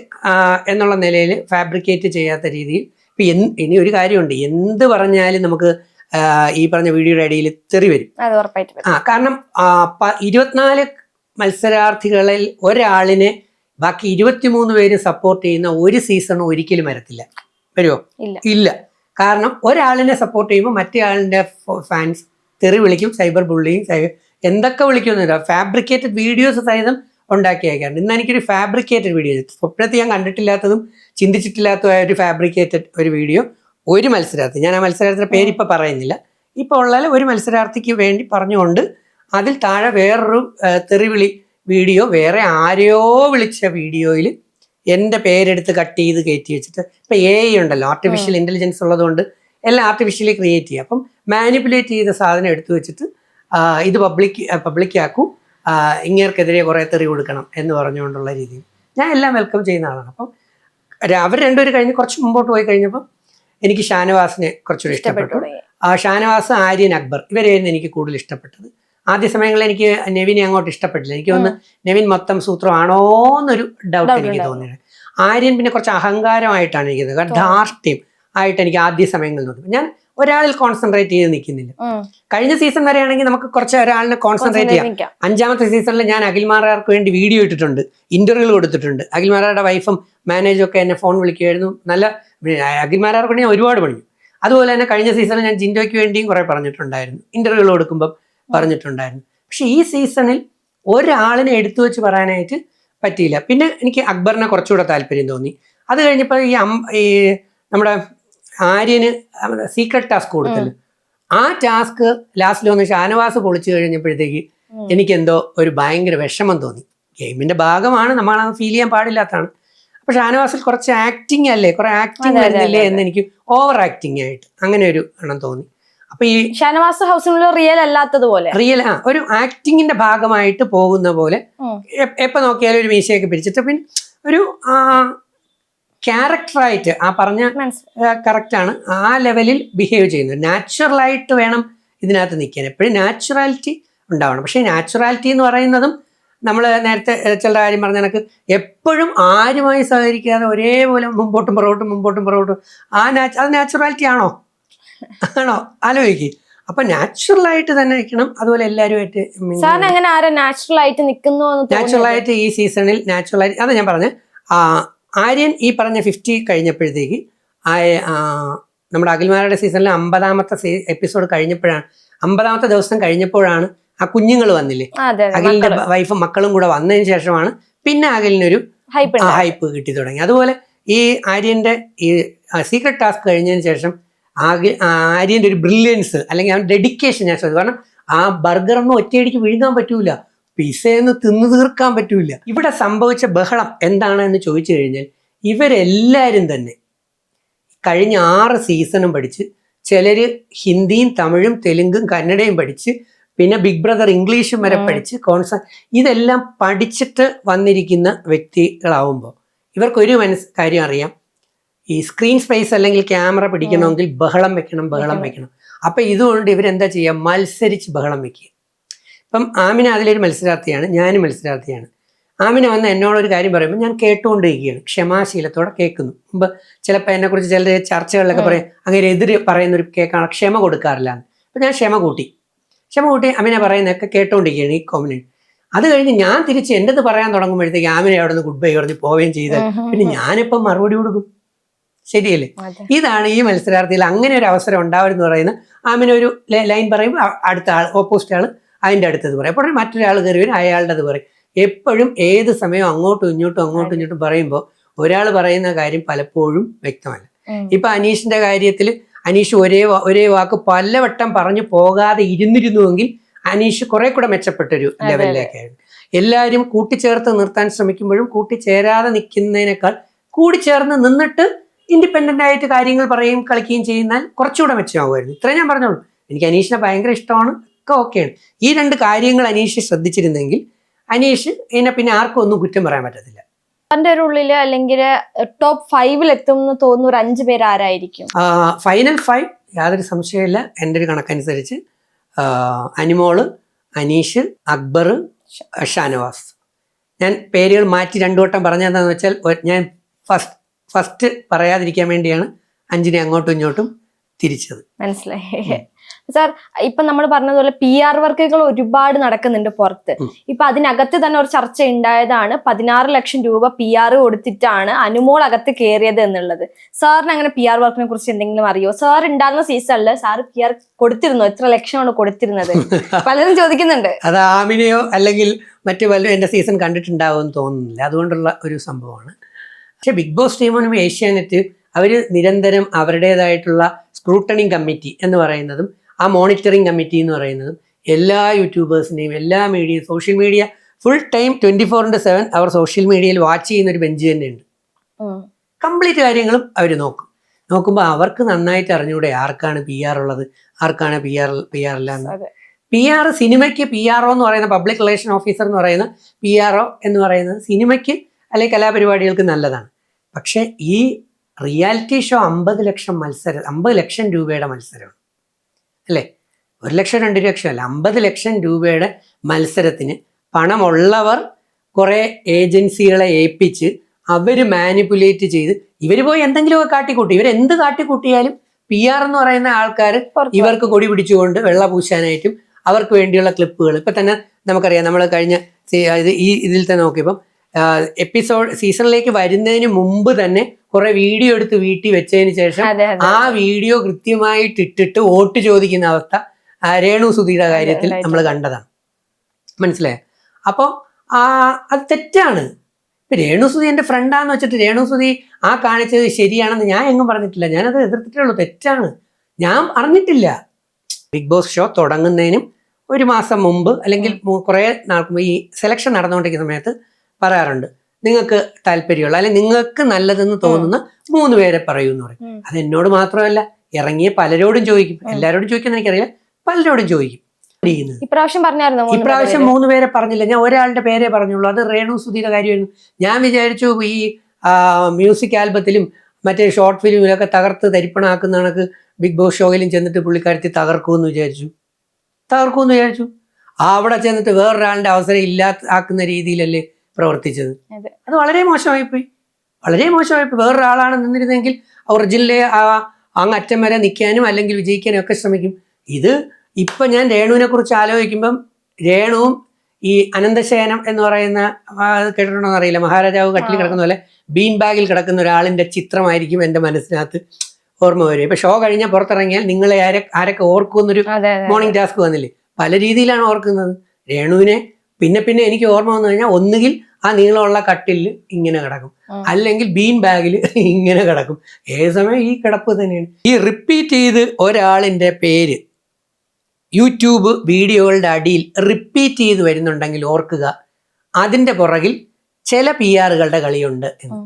എന്നുള്ള നിലയിൽ ഫാബ്രിക്കേറ്റ് ചെയ്യാത്ത രീതിയിൽ ഇപ്പം ഇനി ഒരു കാര്യമുണ്ട്, എന്ത് പറഞ്ഞാലും നമുക്ക് ഈ പറഞ്ഞ വീഡിയോയുടെ ഇടയിൽ തെറി വരും. കാരണം 24 മത്സരാർത്ഥികളിൽ ഒരാളിനെ ബാക്കി 23 പേര് സപ്പോർട്ട് ചെയ്യുന്ന ഒരു സീസണും ഒരിക്കലും വരത്തില്ല. വരുമോ? ഇല്ല. കാരണം ഒരാളിനെ സപ്പോർട്ട് ചെയ്യുമ്പോൾ മറ്റേ ആളിൻ്റെ ഫാൻസ് തെറി വിളിക്കും, സൈബർ ബുള്ളിങ്, എന്തൊക്കെ വിളിക്കുന്നില്ല, ഫാബ്രിക്കേറ്റഡ് വീഡിയോസ് സഹിതം ഉണ്ടാക്കി അയക്കാറുണ്ട്. ഇന്ന് എനിക്കൊരു ഫാബ്രിക്കേറ്റഡ് വീഡിയോ, സ്വപ്നത്തിൽ ഞാൻ കണ്ടിട്ടില്ലാത്തതും ചിന്തിച്ചിട്ടില്ലാത്തതുമായ ഒരു ഫാബ്രിക്കേറ്റഡ് ഒരു വീഡിയോ ഒരു മത്സരാർത്ഥി, ഞാൻ ആ മത്സരാർത്ഥിയുടെ പേരിപ്പോൾ പറയുന്നില്ല, ഇപ്പോൾ ഉള്ള ഒരു മത്സരാർത്ഥിക്ക് വേണ്ടി പറഞ്ഞുകൊണ്ട് അതിൽ താഴെ വേറൊരു തെറിവിളി വീഡിയോ വേറെ ആരെയോ വിളിച്ച വീഡിയോയിൽ എൻ്റെ പേരെടുത്ത് കട്ട് ചെയ്ത് കയറ്റി വെച്ചിട്ട് ഇപ്പം AI ഉണ്ടല്ലോ, ആർട്ടിഫിഷ്യൽ ഇൻ്റലിജൻസ് ഉള്ളതുകൊണ്ട് എല്ലാം ആർട്ടിഫിഷ്യലി ക്രിയേറ്റ് ചെയ്യുക. അപ്പം മാനിപ്പുലേറ്റ് ചെയ്ത സാധനം എടുത്തു വെച്ചിട്ട് ഇത് പബ്ലിക്കാക്കൂ, ഇങ്ങേർക്കെതിരെ കുറേ തെറി കൊടുക്കണം എന്ന് പറഞ്ഞുകൊണ്ടുള്ള രീതിയിൽ ഞാൻ എല്ലാം വെൽക്കം ചെയ്യുന്ന ആളാണ്. അപ്പം അവർ രണ്ടുപേരും കഴിഞ്ഞ് കുറച്ച് മുമ്പോട്ട് പോയി കഴിഞ്ഞപ്പോൾ എനിക്ക് ഷാനവാസിനെ കുറച്ചുകൂടി ഇഷ്ടപ്പെട്ടു. ഷാനവാസ്, ആര്യൻ, അക്ബർ ഇവരെയായിരുന്നു എനിക്ക് കൂടുതൽ ഇഷ്ടപ്പെട്ടത്. ആദ്യ സമയങ്ങളിൽ എനിക്ക് നെവിനെ അങ്ങോട്ട് ഇഷ്ടപ്പെട്ടില്ല. എനിക്ക് തോന്നുന്നു നെവിൻ മൊത്തം സൂത്രമാണോ എന്നൊരു ഡൗട്ട് എനിക്ക് തോന്നിയത്. ആര്യൻ പിന്നെ കുറച്ച് അഹങ്കാരമായിട്ടാണ് എനിക്ക് തോന്നുന്നത്, ധാർഷ്ട്യം ആയിട്ട് എനിക്ക് ആദ്യ സമയങ്ങളിൽ തോന്നി. ഞാൻ ഒരാളിൽ കോൺസെൻട്രേറ്റ് ചെയ്ത് നിൽക്കുന്നില്ല. കഴിഞ്ഞ സീസൺ വരെയാണെങ്കിൽ നമുക്ക് കുറച്ച് ഒരാളിനെ കോൺസെൻട്രേറ്റ് ചെയ്യാം. 5ാമത്തെ സീസണിൽ ഞാൻ അഖിൽമാരാർക്ക് വേണ്ടി വീഡിയോ ഇട്ടിട്ടുണ്ട്, ഇന്റർവ്യൂ കൊടുത്തിട്ടുണ്ട്. അഖിൽമാരാരുടെ വൈഫും മാനേജറും ഒക്കെ എന്നെ ഫോൺ വിളിക്കുമായിരുന്നു. നല്ല അഖിൽമാരാർക്ക് വേണ്ടി ഞാൻ ഒരുപാട് പണിയും. അതുപോലെ തന്നെ കഴിഞ്ഞ സീസണിൽ ഞാൻ ജിൻഡോയ്ക്ക് വേണ്ടിയും കുറെ പറഞ്ഞിട്ടുണ്ടായിരുന്നു, ഇന്റർവ്യൂകൾ കൊടുക്കുമ്പോൾ പറഞ്ഞിട്ടുണ്ടായിരുന്നു. പക്ഷെ ഈ സീസണിൽ ഒരാളിനെ എടുത്തു വെച്ച് പറയാനായിട്ട് പറ്റിയില്ല. പിന്നെ എനിക്ക് അക്ബറിനെ കുറച്ചുകൂടെ താല്പര്യം തോന്നി. അത് കഴിഞ്ഞപ്പോൾ ഈ നമ്മുടെ ആര്യന് സീക്രട്ട് ടാസ്ക് കൊടുത്തല്ലോ, ആ ടാസ്ക് ലാസ്റ്റിൽ വന്ന് ഷാനവാസ് പൊളിച്ചു കഴിഞ്ഞപ്പോഴത്തേക്ക് എനിക്കെന്തോ ഒരു ഭയങ്കര വിഷമം തോന്നി. ഗെയിമിന്റെ ഭാഗമാണ്, നമ്മളത് ഫീൽ ചെയ്യാൻ പാടില്ലാത്തതാണ്. അപ്പൊ ഷാനവാസിൽ കുറച്ച് ആക്ടിങ് അല്ലേ, കുറെ ആക്ടിങ് വരുന്നില്ലേ എന്ന് എനിക്ക് ഓവർ ആക്ടിങ് ആയിട്ട് അങ്ങനെ ഒരു എണ്ണം തോന്നി. അപ്പൊ ഈ ഷാനവാസ് ഹൗസിനുള്ള റിയൽ അല്ലാത്തതുപോലെ റിയൽ ഒരു ആക്ടിങ്ങിന്റെ ഭാഗമായിട്ട് പോകുന്ന പോലെ എപ്പോ നോക്കിയാലും ഒരു മീശയൊക്കെ പിരിച്ചിട്ട് പിന്നെ ഒരു ക്യാരക്ടറായിട്ട് ആ പറഞ്ഞ കറക്റ്റാണ്, ആ ലെവലിൽ ബിഹേവ് ചെയ്യുന്നത്. നാച്ചുറലായിട്ട് വേണം ഇതിനകത്ത് നിൽക്കാൻ, എപ്പോഴും നാച്ചുറാലിറ്റി ഉണ്ടാവണം. പക്ഷേ നാച്ചുറാലിറ്റി എന്ന് പറയുന്നതും നമ്മൾ നേരത്തെ ചില കാര്യം പറഞ്ഞ കണക്ക് എപ്പോഴും ആരുമായി സഹകരിക്കാതെ ഒരേപോലെ മുമ്പോട്ടും പുറകോട്ടും അത് നാച്ചുറാലിറ്റി ആണോ ആലോചിക്കുക. അപ്പൊ നാച്ചുറലായിട്ട് തന്നെ നിൽക്കണം. അതുപോലെ എല്ലാവരുമായിട്ട് നാച്ചുറലായിട്ട് ഈ സീസണിൽ നാച്ചുറലായിട്ട് അത് ഞാൻ പറഞ്ഞ ആര്യൻ ഈ പറഞ്ഞ 50 കഴിഞ്ഞപ്പോഴത്തേക്ക് നമ്മുടെ അഖിൽമാരുടെ സീസണിലെ 50ാമത്തെ എപ്പിസോഡ് കഴിഞ്ഞപ്പോഴാണ്, 50ാമത്തെ ദിവസം കഴിഞ്ഞപ്പോഴാണ് ആ കുഞ്ഞുങ്ങൾ വന്നില്ലേ, അഖിലിന്റെ വൈഫും മക്കളും കൂടെ വന്നതിന് ശേഷമാണ് പിന്നെ അഖിലിനൊരു ഹൈപ്പ് കിട്ടി തുടങ്ങി. അതുപോലെ ഈ ആര്യന്റെ ഈ സീക്രട്ട് ടാസ്ക് കഴിഞ്ഞതിന് ശേഷം ആര്യന്റെ ഒരു ബ്രില്യൻസ് അല്ലെങ്കിൽ അവൻ ഡെഡിക്കേഷൻ ഞാൻ ശ്രദ്ധിച്ചു. കാരണം ആ ബർഗറൊന്നും ഒറ്റയടിക്ക് വിഴുങ്ങാൻ പറ്റൂല, പിസയൊന്ന് തിന്നു തീർക്കാൻ പറ്റൂല. ഇവിടെ സംഭവിച്ച ബഹളം എന്താണെന്ന് ചോദിച്ചു കഴിഞ്ഞാൽ ഇവരെല്ലാവരും തന്നെ കഴിഞ്ഞ 6 സീസണും പഠിച്ച്, ചിലര് ഹിന്ദിയും തമിഴും തെലുങ്കും കന്നഡയും പഠിച്ച്, പിന്നെ ബിഗ് ബ്രദർ ഇംഗ്ലീഷും വരെ പഠിച്ച് ഇതെല്ലാം പഠിച്ചിട്ട് വന്നിരിക്കുന്ന വ്യക്തികളാവുമ്പോൾ ഇവർക്കൊരു കാര്യം അറിയാം, ഈ സ്ക്രീൻ സ്പേസ് അല്ലെങ്കിൽ ക്യാമറ പിടിക്കണമെങ്കിൽ ബഹളം വെക്കണം. അപ്പൊ ഇതുകൊണ്ട് ഇവരെന്താ ചെയ്യുക, മത്സരിച്ച് ബഹളം വെക്കുക. ഇപ്പം ആമിന അതിലൊരു മത്സരാർത്ഥിയാണ്, ഞാനും മത്സരാർത്ഥിയാണ്. ആമിന വന്ന് എന്നോടൊരു കാര്യം പറയുമ്പോൾ ഞാൻ കേട്ടുകൊണ്ടിരിക്കുകയാണ്, ക്ഷമാശീലത്തോടെ കേൾക്കുന്നു. മുമ്പ് ചിലപ്പോൾ എന്നെക്കുറിച്ച് ചില ചർച്ചകളിലൊക്കെ പറയും അങ്ങനെ എതിര് പറയുന്നൊരു കേൾക്കാണ്, ക്ഷമ കൊടുക്കാറില്ല. അപ്പം ഞാൻ ക്ഷമ കൂട്ടി ആമിന പറയുന്നതൊക്കെ കേട്ടുകൊണ്ടിരിക്കുകയാണ് ഈ കോമഡിയാണ്. അത് കഴിഞ്ഞ് ഞാൻ തിരിച്ച് എൻ്റെത് പറയാൻ തുടങ്ങുമ്പോഴത്തേക്ക് ആമിന അവിടെ നിന്ന് ഗുഡ് ബൈ പറഞ്ഞ് പോവുകയും ചെയ്താൽ പിന്നെ ഞാനിപ്പം മറുപടി കൊടുക്കും, ശരിയല്ലേ? ഇതാണ് ഈ മത്സരാർത്ഥിയിൽ അങ്ങനെ ഒരു അവസരം ഉണ്ടാവരുതെന്ന് പറയുന്നത്. ആമിന ഒരു ലൈൻ പറയുമ്പോൾ അടുത്ത ആൾ ഓപ്പോസിറ്റ് ആൾ അതിൻ്റെ അടുത്തത് പറയും, അപ്പോൾ മറ്റൊരാൾ കയറി വരും അയാളുടെ അത് പറയും. എപ്പോഴും ഏത് സമയവും അങ്ങോട്ടും ഇങ്ങോട്ടും പറയുമ്പോൾ ഒരാൾ പറയുന്ന കാര്യം പലപ്പോഴും വ്യക്തമല്ല. ഇപ്പൊ അനീഷിന്റെ കാര്യത്തിൽ അനീഷ് ഒരേ വാക്ക് പലവട്ടം പറഞ്ഞു പോകാതെ ഇരുന്നിരുന്നുവെങ്കിൽ അനീഷ് കുറെ കൂടെ മെച്ചപ്പെട്ടൊരു ലെവലിലേക്കായിരുന്നു. എല്ലാവരും കൂട്ടിച്ചേർത്ത് നിർത്താൻ ശ്രമിക്കുമ്പോഴും കൂട്ടിച്ചേരാതെ നിൽക്കുന്നതിനേക്കാൾ കൂടിച്ചേർന്ന് നിന്നിട്ട് ഇൻഡിപെൻഡന്റ് ആയിട്ട് കാര്യങ്ങൾ പറയുകയും കളിക്കുകയും ചെയ്യുന്നാൽ കുറച്ചുകൂടെ മെച്ചമാകുമായിരുന്നു. ഇത്രയും ഞാൻ പറഞ്ഞോളൂ. എനിക്ക് അനീഷിനെ ഭയങ്കര ഇഷ്ടമാണ്, ഒക്കെ ഓക്കെയാണ്. ഈ 2 കാര്യങ്ങൾ അനീഷ് ശ്രദ്ധിച്ചിരുന്നെങ്കിൽ അനീഷ് പിന്നെ ആർക്കും ഒന്നും കുറ്റം പറയാൻ പറ്റത്തില്ല. ഉള്ളില് അല്ലെങ്കിൽ ടോപ്പ് 5 എത്തും എന്ന് തോന്നുന്ന ഒരു 5 പേര് ആരായിരിക്കും? ഫൈനൽ 5 യാതൊരു സംശയമില്ല. എൻ്റെ ഒരു കണക്കനുസരിച്ച് അനിമോള്, അനീഷ്, അക്ബർ, ഷാനവാസ്. ഞാൻ പേരുകൾ മാറ്റി 2 വട്ടം പറഞ്ഞതെന്ന് വെച്ചാൽ ഞാൻ ഫസ്റ്റ് പറയാതിരിക്കാൻ വേണ്ടിയാണ് 5നെ അങ്ങോട്ടും ഇങ്ങോട്ടും തിരിച്ചത്. മനസ്സിലായി സാർ. ഇപ്പൊ നമ്മൾ പറഞ്ഞതുപോലെ PR വർക്കുകൾ ഒരുപാട് നടക്കുന്നുണ്ട് പുറത്ത്. ഇപ്പൊ അതിനകത്ത് തന്നെ ഒരു ചർച്ച ഉണ്ടായതാണ് 16 ലക്ഷം രൂപ PR കൊടുത്തിട്ടാണ് അനുമോൾ അകത്ത് കയറിയത് എന്നുള്ളത്. സാറിന് അങ്ങനെ PR വർക്കിനെ കുറിച്ച് എന്തെങ്കിലും അറിയോ? സാർ ഉണ്ടാകുന്ന സീസണില് സാർ PR കൊടുത്തിരുന്നോ? എത്ര ലക്ഷമാണ് കൊടുത്തിരുന്നത്? പലരും ചോദിക്കുന്നുണ്ട്. അത് ആമിനെയോ അല്ലെങ്കിൽ മറ്റു പലരും എന്റെ സീസൺ കണ്ടിട്ടുണ്ടാവുമെന്ന് തോന്നുന്നില്ല, അതുകൊണ്ടുള്ള ഒരു സംഭവമാണ്. പക്ഷെ ബിഗ് ബോസ് ടീമിനും ഏഷ്യാനെറ്റ് അവർ നിരന്തരം അവരുടേതായിട്ടുള്ള സ്ക്രൂട്ടണിങ് കമ്മിറ്റി എന്ന് പറയുന്നതും ആ മോണിറ്ററിംഗ് കമ്മിറ്റി എന്ന് പറയുന്നത് എല്ലാ യൂട്യൂബേഴ്സിനെയും എല്ലാ media social media full time 24/7 അവർ സോഷ്യൽ മീഡിയയിൽ വാച്ച് ചെയ്യുന്ന ഒരു ബെഞ്ച് തന്നെയുണ്ട്. കംപ്ലീറ്റ് കാര്യങ്ങളും അവർ നോക്കുമ്പോൾ അവർക്ക് നന്നായിട്ട് അറിഞ്ഞൂടെ ആർക്കാണ് PR ഉള്ളത്, ആർക്കാണ് PR ഇല്ല എന്ന്. PR സിനിമയ്ക്ക് PRO എന്ന് പറയുന്ന പബ്ലിക് റിലേഷൻ ഓഫീസർ എന്ന് പറയുന്ന PRO എന്ന് പറയുന്നത് സിനിമയ്ക്ക് അല്ലെങ്കിൽ കലാപരിപാടികൾക്ക് നല്ലതാണ്. പക്ഷെ ഈ റിയാലിറ്റി ഷോ 50 ലക്ഷം രൂപയുടെ മത്സരമാണ് അല്ലേ? 1 ലക്ഷം 2 ലക്ഷം അല്ല, 50 ലക്ഷം രൂപയുടെ മത്സരത്തിന് പണമുള്ളവർ കുറെ ഏജൻസികളെ ഏൽപ്പിച്ച് അവർ മാനിപ്പുലേറ്റ് ചെയ്ത് ഇവർ പോയി എന്തെങ്കിലുമൊക്കെ കാട്ടിക്കൂട്ടി. ഇവരെന്ത് കാട്ടിക്കൂട്ടിയാലും PR എന്ന് പറയുന്ന ആൾക്കാർ ഇവർക്ക് കൊടി പിടിച്ചുകൊണ്ട് വെള്ള പൂശാനായിട്ടും അവർക്ക് വേണ്ടിയുള്ള ക്ലിപ്പുകൾ ഇപ്പൊ തന്നെ നമുക്കറിയാം. നമ്മൾ കഴിഞ്ഞ ഇതിൽ തന്നെ നോക്കിയപ്പം സീസണിലേക്ക് വരുന്നതിന് മുമ്പ് തന്നെ കുറെ വീഡിയോ എടുത്ത് വീട്ടിൽ വെച്ചതിന് ശേഷം ആ വീഡിയോ കൃത്യമായിട്ട് ഇട്ടിട്ട് വോട്ട് ചോദിക്കുന്ന അവസ്ഥ രേണു സുധിയുടെ കാര്യത്തിൽ നമ്മൾ കണ്ടതാണ്. മനസ്സിലായോ? അപ്പോൾ അത് തെറ്റാണ്. ഇപ്പൊ രേണു സുധി എൻ്റെ ഫ്രണ്ടാന്ന് വെച്ചിട്ട് രേണു സുധി ആ കാണിച്ചത് ശരിയാണെന്ന് ഞാൻ എങ്ങും പറഞ്ഞിട്ടില്ല. ഞാനത് എതിർത്തിട്ടേ ഉള്ളൂ. തെറ്റാണ്, ഞാൻ അറിഞ്ഞിട്ടില്ല. ബിഗ് ബോസ് ഷോ തുടങ്ങുന്നതിനും 1 മാസം മുമ്പ് അല്ലെങ്കിൽ കുറേ നാൾക്ക് ഈ സെലക്ഷൻ നടന്നുകൊണ്ടിരിക്കുന്ന സമയത്ത് പറയാറുണ്ട്, നിങ്ങൾക്ക് താല്പര്യമുള്ള അല്ലെങ്കിൽ നിങ്ങൾക്ക് നല്ലതെന്ന് തോന്നുന്ന 3 പേരെ പറയൂ എന്ന് പറയും. അത് എന്നോട് മാത്രമല്ല, ഇറങ്ങിയ പലരോടും ചോദിക്കും. എല്ലാവരോടും ചോദിക്കുന്ന എനിക്കറിയില്ല, പലരോടും ചോദിക്കും. ഇപ്രാവശ്യം 3 പേരെ പറഞ്ഞില്ല, ഞാൻ ഒരാളുടെ പേരേ പറഞ്ഞുള്ളൂ. അത് രേണു സുധിയുടെ കാര്യമായിരുന്നു. ഞാൻ വിചാരിച്ചു ഈ മ്യൂസിക് ആൽബത്തിലും മറ്റേ ഷോർട്ട് ഫിലിമിലൊക്കെ തകർത്ത് തരിപ്പണാക്കുന്ന കണക്ക് ബിഗ് ബോസ് ഷോയിലും ചെന്നിട്ട് പുള്ളിക്കാരത്തി തകർക്കുമെന്ന് വിചാരിച്ചു. അവിടെ ചെന്നിട്ട് വേറൊരാളുടെ അവസരം ആക്കുന്ന രീതിയിലല്ലേ പ്രവർത്തിച്ചത്. അത് വളരെ മോശമായിപ്പോയി. വേറൊരാളാണ് നിന്നിരുന്നെങ്കിൽ ഒറിജിനലെ അങ്ങ് അറ്റം വരെ നിൽക്കാനും അല്ലെങ്കിൽ വിജയിക്കാനും ഒക്കെ ശ്രമിക്കും. ഇത് ഇപ്പൊ ഞാൻ രേണുവിനെ കുറിച്ച് ആലോചിക്കുമ്പം രേണുവും ഈ അനന്തശയനം എന്ന് പറയുന്ന കേട്ടിട്ടുണ്ടോ എന്നറിയില്ല, മഹാരാജാവ് കട്ടിൽ കിടക്കുന്ന പോലെ ബീൻ ബാഗിൽ കിടക്കുന്ന ഒരാളിന്റെ ചിത്രമായിരിക്കും എൻ്റെ മനസ്സിനകത്ത് ഓർമ്മ വരും. ഇപ്പൊ ഷോ കഴിഞ്ഞാൽ പുറത്തിറങ്ങിയാൽ നിങ്ങളെ ആരൊക്കെ ഓർക്കുമെന്നൊരു മോർണിംഗ് ടാസ്ക് വന്നില്ലേ? പല രീതിയിലാണ് ഓർക്കുന്നത്. രേണുവിനെ പിന്നെ എനിക്ക് ഓർമ്മ വന്നു കഴിഞ്ഞാൽ ഒന്നുകിൽ ആ നീളമുള്ള കട്ടിൽ ഇങ്ങനെ കിടക്കും, അല്ലെങ്കിൽ ബീൻ ബാഗിൽ ഇങ്ങനെ കിടക്കും. ഏത് സമയം ഈ കിടപ്പ് തന്നെയാണ്. ഈ റിപ്പീറ്റ് ചെയ്ത് ഒരാളിന്റെ പേര് യൂട്യൂബ് വീഡിയോകളുടെ അടിയിൽ റിപ്പീറ്റ് ചെയ്ത് വരുന്നുണ്ടെങ്കിൽ ഓർക്കുക, അതിൻ്റെ പുറകിൽ ചില PR-കളുടെ കളിയുണ്ട് എന്ന്.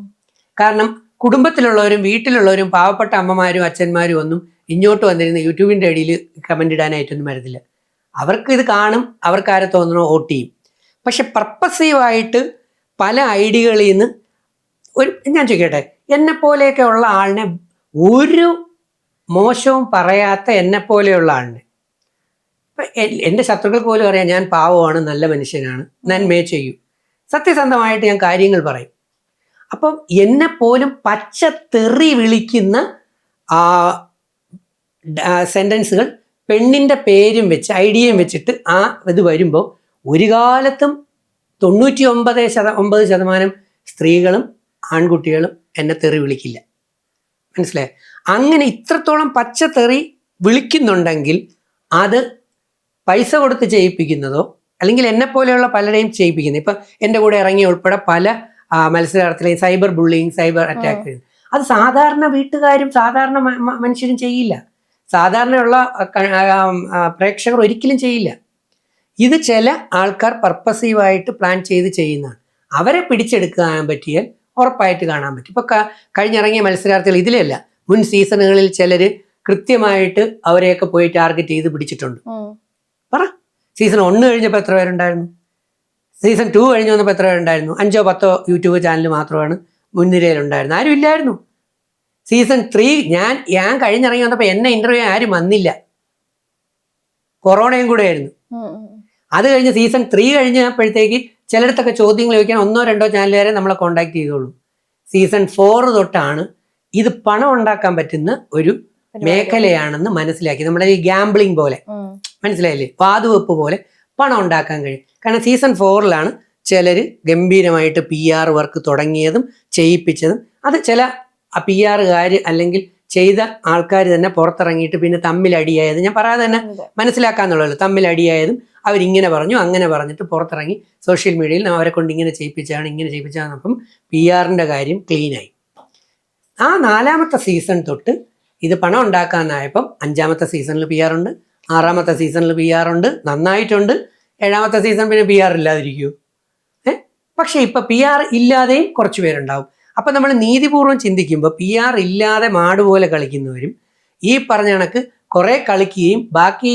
കാരണം കുടുംബത്തിലുള്ളവരും വീട്ടിലുള്ളവരും പാവപ്പെട്ട അമ്മമാരും അച്ഛന്മാരും ഒന്നും ഇങ്ങോട്ട് വന്നിരുന്ന യൂട്യൂബിൻ്റെ അടിയിൽ കമൻ്റ് ഇടാനായിട്ടൊന്നും വരുന്നില്ല. അവർക്ക് ഇത് കാണും, അവർക്ക് ആരെ തോന്നണോ വോട്ട് ചെയ്യും. പക്ഷെ പർപ്പസീവായിട്ട് പല ഐഡികളിൽ നിന്ന് ഞാൻ ചോദിക്കട്ടെ, എന്നെപ്പോലെയൊക്കെ ഉള്ള ആളിനെ, ഒരു മോശവും പറയാത്ത എന്നെപ്പോലെയുള്ള ആളിനെ, എൻ്റെ ശത്രുക്കൾക്ക് പോലും അറിയാം ഞാൻ പാവമാണ്, നല്ല മനുഷ്യനാണ്, നന്മയെ ചെയ്യും, സത്യസന്ധമായിട്ട് ഞാൻ കാര്യങ്ങൾ പറയും. അപ്പം എന്നെപ്പോലും പച്ച തെറി വിളിക്കുന്ന സെൻറ്റൻസുകൾ പെണ്ണിൻ്റെ പേരും വെച്ച് ഐഡിയയും വെച്ചിട്ട് ഇത് വരുമ്പോൾ ഒരു കാലത്തും 99% സ്ത്രീകളും ആൺകുട്ടികളും എന്നെ തെറി വിളിക്കില്ല. മനസ്സിലായി? അങ്ങനെ ഇത്രത്തോളം പച്ച തെറി വിളിക്കുന്നുണ്ടെങ്കിൽ അത് പൈസ കൊടുത്ത് ചെയ്യിപ്പിക്കുന്നതോ അല്ലെങ്കിൽ എന്നെപ്പോലെയുള്ള പലരെയും ചെയ്യിപ്പിക്കുന്നത്. ഇപ്പം എൻ്റെ കൂടെ ഇറങ്ങിയ ഉൾപ്പെടെ പല മത്സരാർത്ഥികളെയും സൈബർ ബുള്ളിങ്, സൈബർ അറ്റാക്ക് ചെയ്യുന്നത് അത് സാധാരണ വീട്ടുകാരും സാധാരണ മനുഷ്യരും ചെയ്യില്ല. സാധാരണയുള്ള പ്രേക്ഷകർ ഒരിക്കലും ചെയ്യില്ല. ഇത് ചില ആൾക്കാർ പർപ്പസീവായിട്ട് പ്ലാൻ ചെയ്ത് ചെയ്യുന്നതാണ്. അവരെ പിടിച്ചെടുക്കാൻ പറ്റിയാൽ ഉറപ്പായിട്ട് കാണാൻ പറ്റും. ഇപ്പൊ കഴിഞ്ഞിറങ്ങിയ മത്സരാർത്ഥികൾ ഇതിലല്ല, മുൻ സീസണുകളിൽ ചിലർ കൃത്യമായിട്ട് അവരെയൊക്കെ പോയി ടാർഗറ്റ് ചെയ്ത് പിടിച്ചിട്ടുണ്ട്. പറ, സീസൺ 1 കഴിഞ്ഞപ്പോൾ എത്ര പേരുണ്ടായിരുന്നു? സീസൺ 2 കഴിഞ്ഞ് വന്നപ്പോൾ എത്ര പേരുണ്ടായിരുന്നു? 5 or 10 യൂട്യൂബ് ചാനൽ മാത്രമാണ് മുൻനിരയിലുണ്ടായിരുന്നു, ആരും ഇല്ലായിരുന്നു. സീസൺ 3 ഞാൻ കഴിഞ്ഞിറങ്ങി വന്നപ്പോൾ എന്നെ ഇന്റർവ്യൂ ആരും വന്നില്ല, കൊറോണയും കൂടെ ആയിരുന്നു. അത് കഴിഞ്ഞ് സീസൺ 3 കഴിഞ്ഞപ്പോഴത്തേക്ക് ചിലയിടത്തൊക്കെ ചോദ്യങ്ങൾ ചോദിക്കാൻ 1 or 2 ചാനലുകാരെ നമ്മളെ കോണ്ടാക്ട് ചെയ്തോളൂ. സീസൺ 4 തൊട്ടാണ് ഇത് പണം ഉണ്ടാക്കാൻ പറ്റുന്ന ഒരു മേഖലയാണെന്ന് മനസ്സിലാക്കി. നമ്മുടെ ഈ ഗാംബ്ലിംഗ് പോലെ, മനസ്സിലായില്ലേ, വാതുവെപ്പ് പോലെ പണം ഉണ്ടാക്കാൻ കഴിയും. കാരണം സീസൺ 4-ലാണ് ചിലർ ഗംഭീരമായിട്ട് PR വർക്ക് തുടങ്ങിയതും ചെയ്യിപ്പിച്ചതും. അത് ചില PR-കാർ അല്ലെങ്കിൽ ചെയ്ത ആൾക്കാർ തന്നെ പുറത്തിറങ്ങിയിട്ട് പിന്നെ തമ്മിലടിയായത്, ഞാൻ പറയാതെ തന്നെ മനസ്സിലാക്കാന്നുള്ളൂ, തമ്മിലടിയായതും അവരിങ്ങനെ പറഞ്ഞു അങ്ങനെ പറഞ്ഞിട്ട് പുറത്തിറങ്ങി സോഷ്യൽ മീഡിയയിൽ അവരെ കൊണ്ട് ഇങ്ങനെ ചെയ്യിപ്പിച്ചാണ്. അപ്പം PR-ന്റെ കാര്യം ക്ലീനായി. ആ 4-ാമത്തെ സീസൺ തൊട്ട് ഇത് പണം ഉണ്ടാക്കാനായപ്പം 5-ാമത്തെ സീസണിൽ PR ഉണ്ട്, 6ാമത്തെ സീസണിൽ PR ഉണ്ട്, നന്നായിട്ടുണ്ട്. 7ാമത്തെ സീസൺ പിന്നെ PR ഇല്ലാതിരിക്കുമോ? പക്ഷെ ഇപ്പൊ PR ഇല്ലാതെയും കുറച്ച് പേരുണ്ടാവും. അപ്പൊ നമ്മൾ നീതിപൂർവ്വം ചിന്തിക്കുമ്പോൾ PR ഇല്ലാതെ മാട് പോലെ കളിക്കുന്നവരും ഈ പറഞ്ഞ കണക്ക് കുറെ കളിക്കുകയും ബാക്കി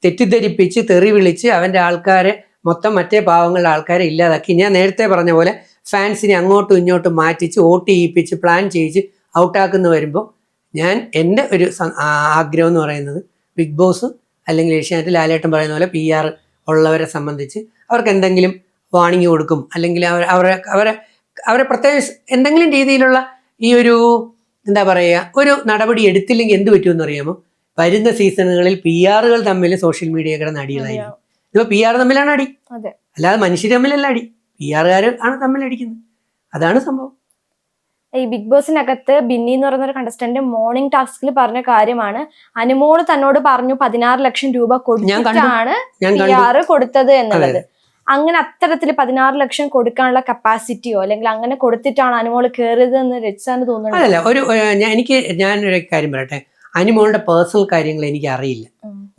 തെറ്റിദ്ധരിപ്പിച്ച് തെറി വിളിച്ച് അവൻ്റെ ആൾക്കാരെ മൊത്തം മറ്റേ പാവങ്ങളുടെ ആൾക്കാരെ ഇല്ലാതാക്കി, ഞാൻ നേരത്തെ പറഞ്ഞ പോലെ ഫാൻസിനെ അങ്ങോട്ടും ഇങ്ങോട്ടും മാറ്റിച്ച് വോട്ട് ചെയ്യിപ്പിച്ച് പ്ലാൻ ചെയ്യിച്ച് ഔട്ടാക്കുന്ന വരുമ്പോൾ എൻ്റെ ഒരു ആഗ്രഹം എന്ന് പറയുന്നത് ബിഗ് ബോസ് അല്ലെങ്കിൽ ഏഷ്യാനെറ്റ് ലാലേട്ടൻ പറയുന്ന പോലെ PR ഉള്ളവരെ സംബന്ധിച്ച് അവർക്ക് എന്തെങ്കിലും വാണിംഗ് കൊടുക്കും, അല്ലെങ്കിൽ അവരെ പ്രത്യേക എന്തെങ്കിലും രീതിയിലുള്ള ഈ ഒരു എന്താ പറയുക ഒരു നടപടി എടുത്തില്ലെങ്കിൽ എന്ത് പറ്റുമെന്ന് അറിയാമോ? വരുന്ന സീസണുകളിൽ PR തമ്മിൽ സോഷ്യൽ മീഡിയ കിടന്ന് അടികളായിരിക്കും. ഇപ്പോൾ PR തമ്മിലാണ് അടി, അല്ലാതെ മനുഷ്യർ തമ്മിലല്ല അടി, PR ആണ് തമ്മിൽ അടിക്കുന്നത്. അതാണ് സംഭവം. ഈ ബിഗ് ബോസിനകത്ത് ബിന്നി എന്ന് പറയുന്ന ഒരു കണ്ടസ്റ്റന്റ് മോർണിംഗ് ടാസ്കിൽ പറഞ്ഞ കാര്യമാണ്, അനുമോള് തന്നോട് പറഞ്ഞു 16 ലക്ഷം രൂപ കൊടുത്തിട്ടാണ് PR കൊടുത്തത് എന്നുള്ളത്. അങ്ങനെ അത്തരത്തിൽ 16 ലക്ഷം കൊടുക്കാനുള്ള കപ്പാസിറ്റിയോ അല്ലെങ്കിൽ അങ്ങനെ കൊടുത്തിട്ടാണ് അനുമോള് കയറിയത് എന്ന് രജിസാന് തോന്നുന്നു? അല്ലല്ല, ഞാനൊരു കാര്യം പറയട്ടെ. അനുമോളുടെ പേഴ്സണൽ കാര്യങ്ങൾ എനിക്ക് അറിയില്ല.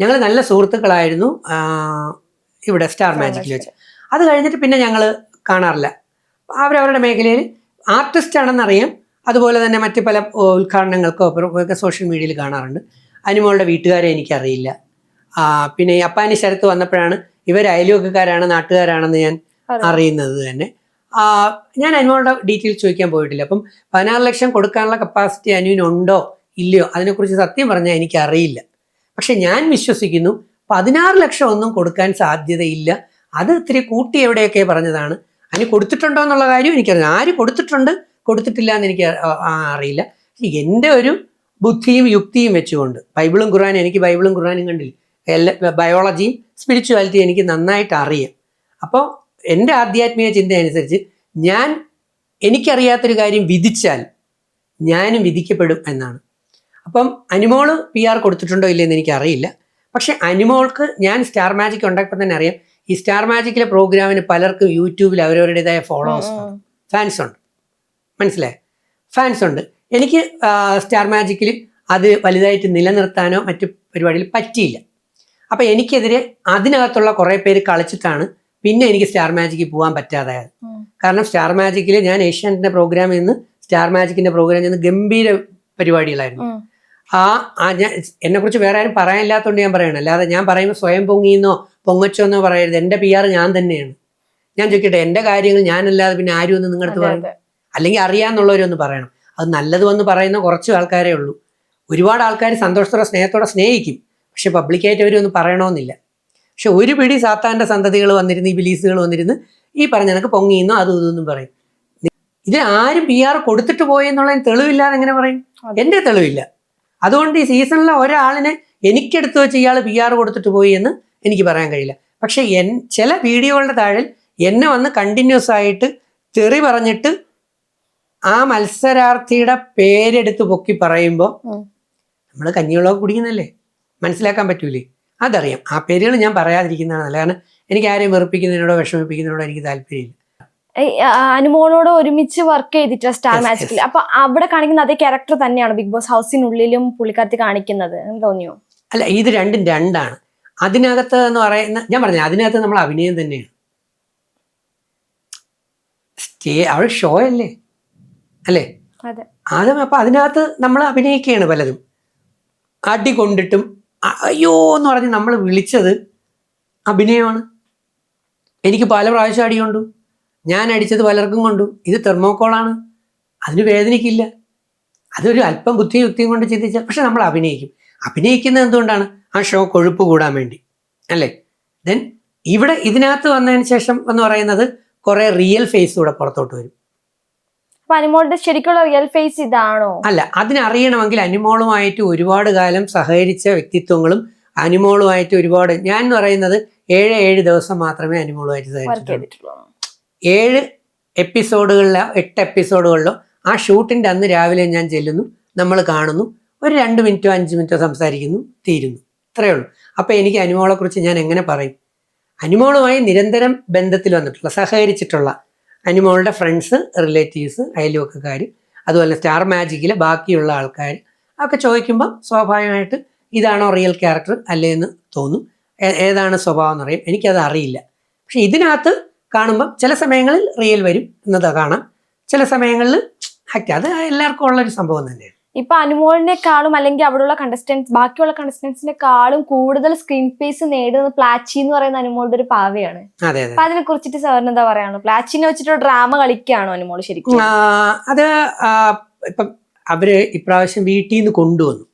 ഞങ്ങൾ നല്ല സുഹൃത്തുക്കളായിരുന്നു ഇവിടെ സ്റ്റാർ മാജിക്കിൽ വെച്ച്. അത് കഴിഞ്ഞിട്ട് പിന്നെ ഞങ്ങൾ കാണാറില്ല. അവരവരുടെ മേഖലയിൽ ആർട്ടിസ്റ്റ് ആണെന്നറിയാം. അതുപോലെ തന്നെ മറ്റ് പല ഉദ്ഘാടനങ്ങൾക്കോ ഒക്കെ സോഷ്യൽ മീഡിയയിൽ കാണാറുണ്ട്. അനുമോളുടെ വീട്ടുകാരെ എനിക്കറിയില്ല. പിന്നെ ഈ അപ്പാനി ശരത്ത് വന്നപ്പോഴാണ് ഇവർ അയൽവക്കക്കാരാണ് നാട്ടുകാരാണെന്ന് ഞാൻ അറിയുന്നത് തന്നെ. ഞാൻ അനുമോളുടെ ഡീറ്റെയിൽസ് ചോദിക്കാൻ പോയിട്ടില്ല. അപ്പം 16 ലക്ഷം കൊടുക്കാനുള്ള കപ്പാസിറ്റി അനുവിനുണ്ടോ ഇല്ലയോ അതിനെക്കുറിച്ച് സത്യം പറഞ്ഞാൽ എനിക്കറിയില്ല. പക്ഷെ ഞാൻ വിശ്വസിക്കുന്നു 16 ലക്ഷം ഒന്നും കൊടുക്കാൻ സാധ്യതയില്ല. അത് ഇത്തിരി കൂട്ടി എവിടെയൊക്കെ പറഞ്ഞതാണ്. അതിന് കൊടുത്തിട്ടുണ്ടോ എന്നുള്ള കാര്യം എനിക്കറിയാം. ആര് കൊടുത്തിട്ടുണ്ട് കൊടുത്തിട്ടില്ല എന്ന് എനിക്ക് അറിയില്ല. എൻ്റെ ഒരു ബുദ്ധിയും യുക്തിയും വെച്ചുകൊണ്ട് ബൈബിളും ഖുർആനും, എനിക്ക് ബൈബിളും ഖുർആനും കണ്ടില്ല, ബയോളജിയും സ്പിരിച്വാലിറ്റിയും എനിക്ക് നന്നായിട്ട് അറിയാം. അപ്പോൾ എൻ്റെ ആധ്യാത്മിക ചിന്ത അനുസരിച്ച് എനിക്കറിയാത്തൊരു കാര്യം വിധിച്ചാൽ ഞാനും വിധിക്കപ്പെടും എന്നാണ്. അപ്പം അനുമോള് PR കൊടുത്തിട്ടുണ്ടോ ഇല്ലയെന്ന് എനിക്കറിയില്ല. പക്ഷെ അനുമോൾക്ക് ഞാൻ സ്റ്റാർ മാജിക് ഉണ്ടാക്കുമ്പോൾ തന്നെ അറിയാം, ഈ സ്റ്റാർ മാജിക്കിലെ പ്രോഗ്രാമിന് പലർക്കും യൂട്യൂബിൽ അവരവരുടേതായ ഫോളോവേഴ്സ് ഫാൻസ് ഉണ്ട്. മനസ്സിലായി? ഫാൻസ് ഉണ്ട്. എനിക്ക് സ്റ്റാർ മാജിക്കിൽ അത് വലുതായിട്ട് നിലനിർത്താനോ മറ്റു പരിപാടിയിൽ പറ്റിയില്ല. അപ്പം എനിക്കെതിരെ അതിനകത്തുള്ള കുറേ പേര് കളിച്ചിട്ടാണ് പിന്നെ എനിക്ക് സ്റ്റാർ മാജിക്കിൽ പോകാൻ പറ്റാതായത്. കാരണം സ്റ്റാർ മാജിക്കിൽ ഞാൻ ഏഷ്യാനെറ്റിൻ്റെ പ്രോഗ്രാമിൽ നിന്ന് സ്റ്റാർ മാജിക്കിൻ്റെ പ്രോഗ്രാമിൽ നിന്ന് ഗംഭീര പരിപാടികളായിരുന്നു. ഞാൻ എന്നെക്കുറിച്ച് വേറെ ആരും പറയാനില്ലാത്തതുകൊണ്ട് ഞാൻ പറയണം. അല്ലാതെ ഞാൻ പറയുമ്പോൾ സ്വയം പൊങ്ങിയെന്നോ പൊങ്ങച്ചോന്നോ പറയരുത്. എൻ്റെ PR ഞാൻ തന്നെയാണ്. ഞാൻ ചോദിക്കട്ടെ, എൻ്റെ കാര്യങ്ങൾ ഞാനല്ലാതെ പിന്നെ ആരും ഒന്ന് നിങ്ങളുടെ അടുത്ത് പറയും? അല്ലെങ്കിൽ അറിയാമെന്നുള്ളവരൊന്ന് പറയണം. അത് നല്ലത് വന്ന് പറയുന്ന കുറച്ച് ആൾക്കാരേ ഉള്ളൂ. ഒരുപാട് ആൾക്കാർ സന്തോഷത്തോടെ സ്നേഹത്തോടെ സ്നേഹിക്കും, പക്ഷെ പബ്ലിക്കായിട്ട് അവരൊന്നും പറയണമെന്നില്ല. പക്ഷെ ഒരു പിടി സാത്താൻ്റെ സന്തതികൾ വന്നിരുന്ന് ഈ ബിലീസുകൾ വന്നിരുന്ന് ഈ പറഞ്ഞ കണക്ക് പൊങ്ങിയെന്നോ അതും ഇതൊന്നും പറയും. ഇത് ആരും PR കൊടുത്തിട്ട് പോയെന്നുള്ളതിന് തെളിവില്ലാതെ എങ്ങനെ പറയും? എൻ്റെ തെളിവില്ല. അതുകൊണ്ട് ഈ സീസണിലെ ഒരാളിനെ എനിക്കെടുത്ത് വെച്ച് ഇയാൾ PR കൊടുത്തിട്ട് പോയി എന്ന് എനിക്ക് പറയാൻ കഴിയില്ല. പക്ഷെ ചില വീഡിയോകളുടെ താഴെ എന്നെ വന്ന് കണ്ടിന്യൂസ് ആയിട്ട് തെറി പറഞ്ഞിട്ട് ആ മത്സരാർത്ഥിയുടെ പേരെടുത്ത് പൊക്കി പറയുമ്പോൾ നമ്മൾ കഞ്ഞിവെള്ളം കുടിക്കുന്നല്ലേ, മനസ്സിലാക്കാൻ പറ്റൂലേ? അതറിയാം. ആ പേരുകൾ ഞാൻ പറയാതിരിക്കുന്നതാണ് നല്ലത്. കാരണം എനിക്ക് ആരെയും വെറുപ്പിക്കുന്നതിനോടോ വിഷമിപ്പിക്കുന്നതിനോടോ എനിക്ക് താല്പര്യമില്ല. അനുമോളോട് ഒരുമിച്ച് വർക്ക് ചെയ്തിട്ട് സ്റ്റാർ മാജിക്കിൽ, അപ്പൊ അവിടെ കാണിക്കുന്ന അതേ ക്യാരക്ടർ തന്നെയാണ് ബിഗ് ബോസ് ഹൗസിനുള്ളിലും പുള്ളിക്കാരത്തി കാണിക്കുന്നത് എന്ന് തോന്നിയോ? അല്ല, ഇത് രണ്ടും രണ്ടാണ്. അതിനകത്ത് എന്ന് പറയുന്ന ഞാൻ പറഞ്ഞില്ല, അതിനകത്ത് നമ്മൾ അഭിനയം തന്നെയാണ്. അവിടെ ഷോ അല്ലേ അല്ലേ? അപ്പൊ അതിനകത്ത് നമ്മൾ അഭിനയിക്കുകയാണ് പലതും. അടി കൊണ്ടിട്ടും അയ്യോ എന്ന് പറഞ്ഞ് നമ്മൾ വിളിച്ചത് അഭിനയമാണ്. എനിക്ക് പല പ്രാവശ്യം അടി കൊണ്ടു, ഞാൻ അടിച്ചത് പലർക്കും കൊണ്ടു. ഇത് തെർമോക്കോളാണ്, അതിന് വേദനിക്കില്ല. അതൊരു അല്പം ബുദ്ധിയും യുക്തിയും കൊണ്ട് ചിന്തിച്ചാൽ. പക്ഷെ നമ്മൾ അഭിനയിക്കുന്നത് എന്തുകൊണ്ടാണ്? ആ ഷോ കൊഴുപ്പ് കൂടാൻ വേണ്ടി അല്ലേ? ദെൻ ഇവിടെ ഇതിനകത്ത് വന്നതിന് ശേഷം എന്ന് പറയുന്നത് കുറെ റിയൽ ഫേസ് കൂടെ പുറത്തോട്ട് വരും. അനുമോളുടെ ശരിക്കുള്ള റിയൽ ഫേസ് ഇതാണോ? അല്ല, അതിനറിയണമെങ്കിൽ അനുമോളുമായിട്ട് ഒരുപാട് കാലം സഹകരിച്ച വ്യക്തിത്വങ്ങളും അനുമോളുമായിട്ട് ഒരുപാട്, ഞാൻ എന്ന് പറയുന്നത് 7 ദിവസം മാത്രമേ അനുമോളുമായിട്ട് സഹകരിച്ചിട്ടുള്ളൂ. 7 എപ്പിസോഡുകളിലോ 8 എപ്പിസോഡുകളിലോ ആ ഷൂട്ടിൻ്റെ അന്ന് രാവിലെ ഞാൻ ചെല്ലുന്നു, നമ്മൾ കാണുന്നു, ഒരു 2 മിനിറ്റോ 5 മിനിറ്റോ സംസാരിക്കുന്നു, തീരുന്നു. ഇത്രയേ ഉള്ളൂ. അപ്പോൾ എനിക്ക് അനുമോളെക്കുറിച്ച് ഞാൻ എങ്ങനെ പറയും? അനുമോളുമായി നിരന്തരം ബന്ധത്തിൽ വന്നിട്ടുള്ള, സഹകരിച്ചിട്ടുള്ള അനുമോളുടെ ഫ്രണ്ട്സ്, റിലേറ്റീവ്സ്, അയൽവക്കക്കാർ, അതുപോലെ സ്റ്റാർ മാജിക്കിലെ ബാക്കിയുള്ള ആൾക്കാർ ഒക്കെ ചോദിക്കുമ്പോൾ സ്വാഭാവികമായിട്ട് ഇതാണോ റിയൽ ക്യാരക്ടർ അല്ലേ എന്ന് തോന്നും. ഏതാണ് സ്വഭാവം എന്നറിയാം. എനിക്കത് അറിയില്ല. പക്ഷെ ഇതിനകത്ത് കാണുമ്പം ചില സമയങ്ങളിൽ റിയൽ വരും എന്നത് കാണാം, ചില സമയങ്ങളിൽ ആക്ട്. അത് എല്ലാവർക്കും ഉള്ളൊരു സംഭവം തന്നെയാണ്. ഇപ്പൊ അനുമോളിനെക്കാളും അല്ലെങ്കിൽ അവിടെയുള്ള ബാക്കിയുള്ള കണ്ടസ്റ്റൻസിനെക്കാളും കൂടുതൽ സ്ക്രീൻ സ്പേസ് നേടുന്നത് പ്ലാച്ചി എന്ന് പറയുന്ന അനുമോളുടെ ഒരു പാവയാണ്. അതെ അതെ. അപ്പൊ അതിനെ കുറിച്ചിട്ട് സാറിന് എന്താ പറയാണോ? പ്ലാച്ചിനെ വെച്ചിട്ട് ഡ്രാമ കളിക്കുകയാണോ അനുമോൾ ശരിക്കും? അത് ഇപ്പം അവര് ഇപ്രാവശ്യം വീട്ടിൽ നിന്ന് കൊണ്ടുവന്നു.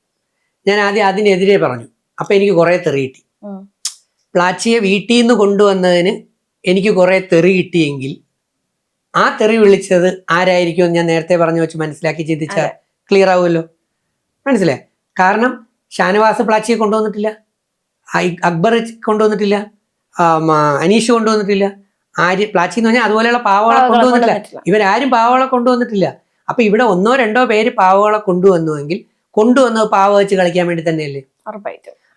ഞാൻ ആദ്യം അതിനെതിരെ പറഞ്ഞു. അപ്പൊ എനിക്ക് കുറെ തെറി കിട്ടി. പ്ലാച്ചിയെ വീട്ടിൽ നിന്ന് കൊണ്ടുവന്നതിന് എനിക്ക് കുറെ തെറി കിട്ടിയെങ്കിൽ ആ തെറി വിളിച്ചത് ആരായിരിക്കും ഞാൻ നേരത്തെ പറഞ്ഞു വെച്ച് മനസ്സിലാക്കി ചിന്തിച്ചാൽ ക്ലിയർ ആവുമല്ലോ. മനസ്സിലായി? കാരണം ഷാനവാസ് പ്ലാച്ചിയെ കൊണ്ടുവന്നിട്ടില്ല, അക്ബർ കൊണ്ടുവന്നിട്ടില്ല, അനീഷ് കൊണ്ടുവന്നിട്ടില്ല, പ്ലാച്ചി എന്ന് പറഞ്ഞാൽ അതുപോലെയുള്ള പാവകളെ കൊണ്ടുവന്നിട്ടില്ല. ഇവരാരും പാവകളെ കൊണ്ടുവന്നിട്ടില്ല. അപ്പൊ ഇവിടെ 1 or 2 പേര് പാവകളെ കൊണ്ടുവന്നുവെങ്കിൽ കൊണ്ടുവന്നത് പാവ വെച്ച് കളിക്കാൻ വേണ്ടി തന്നെയല്ലേ.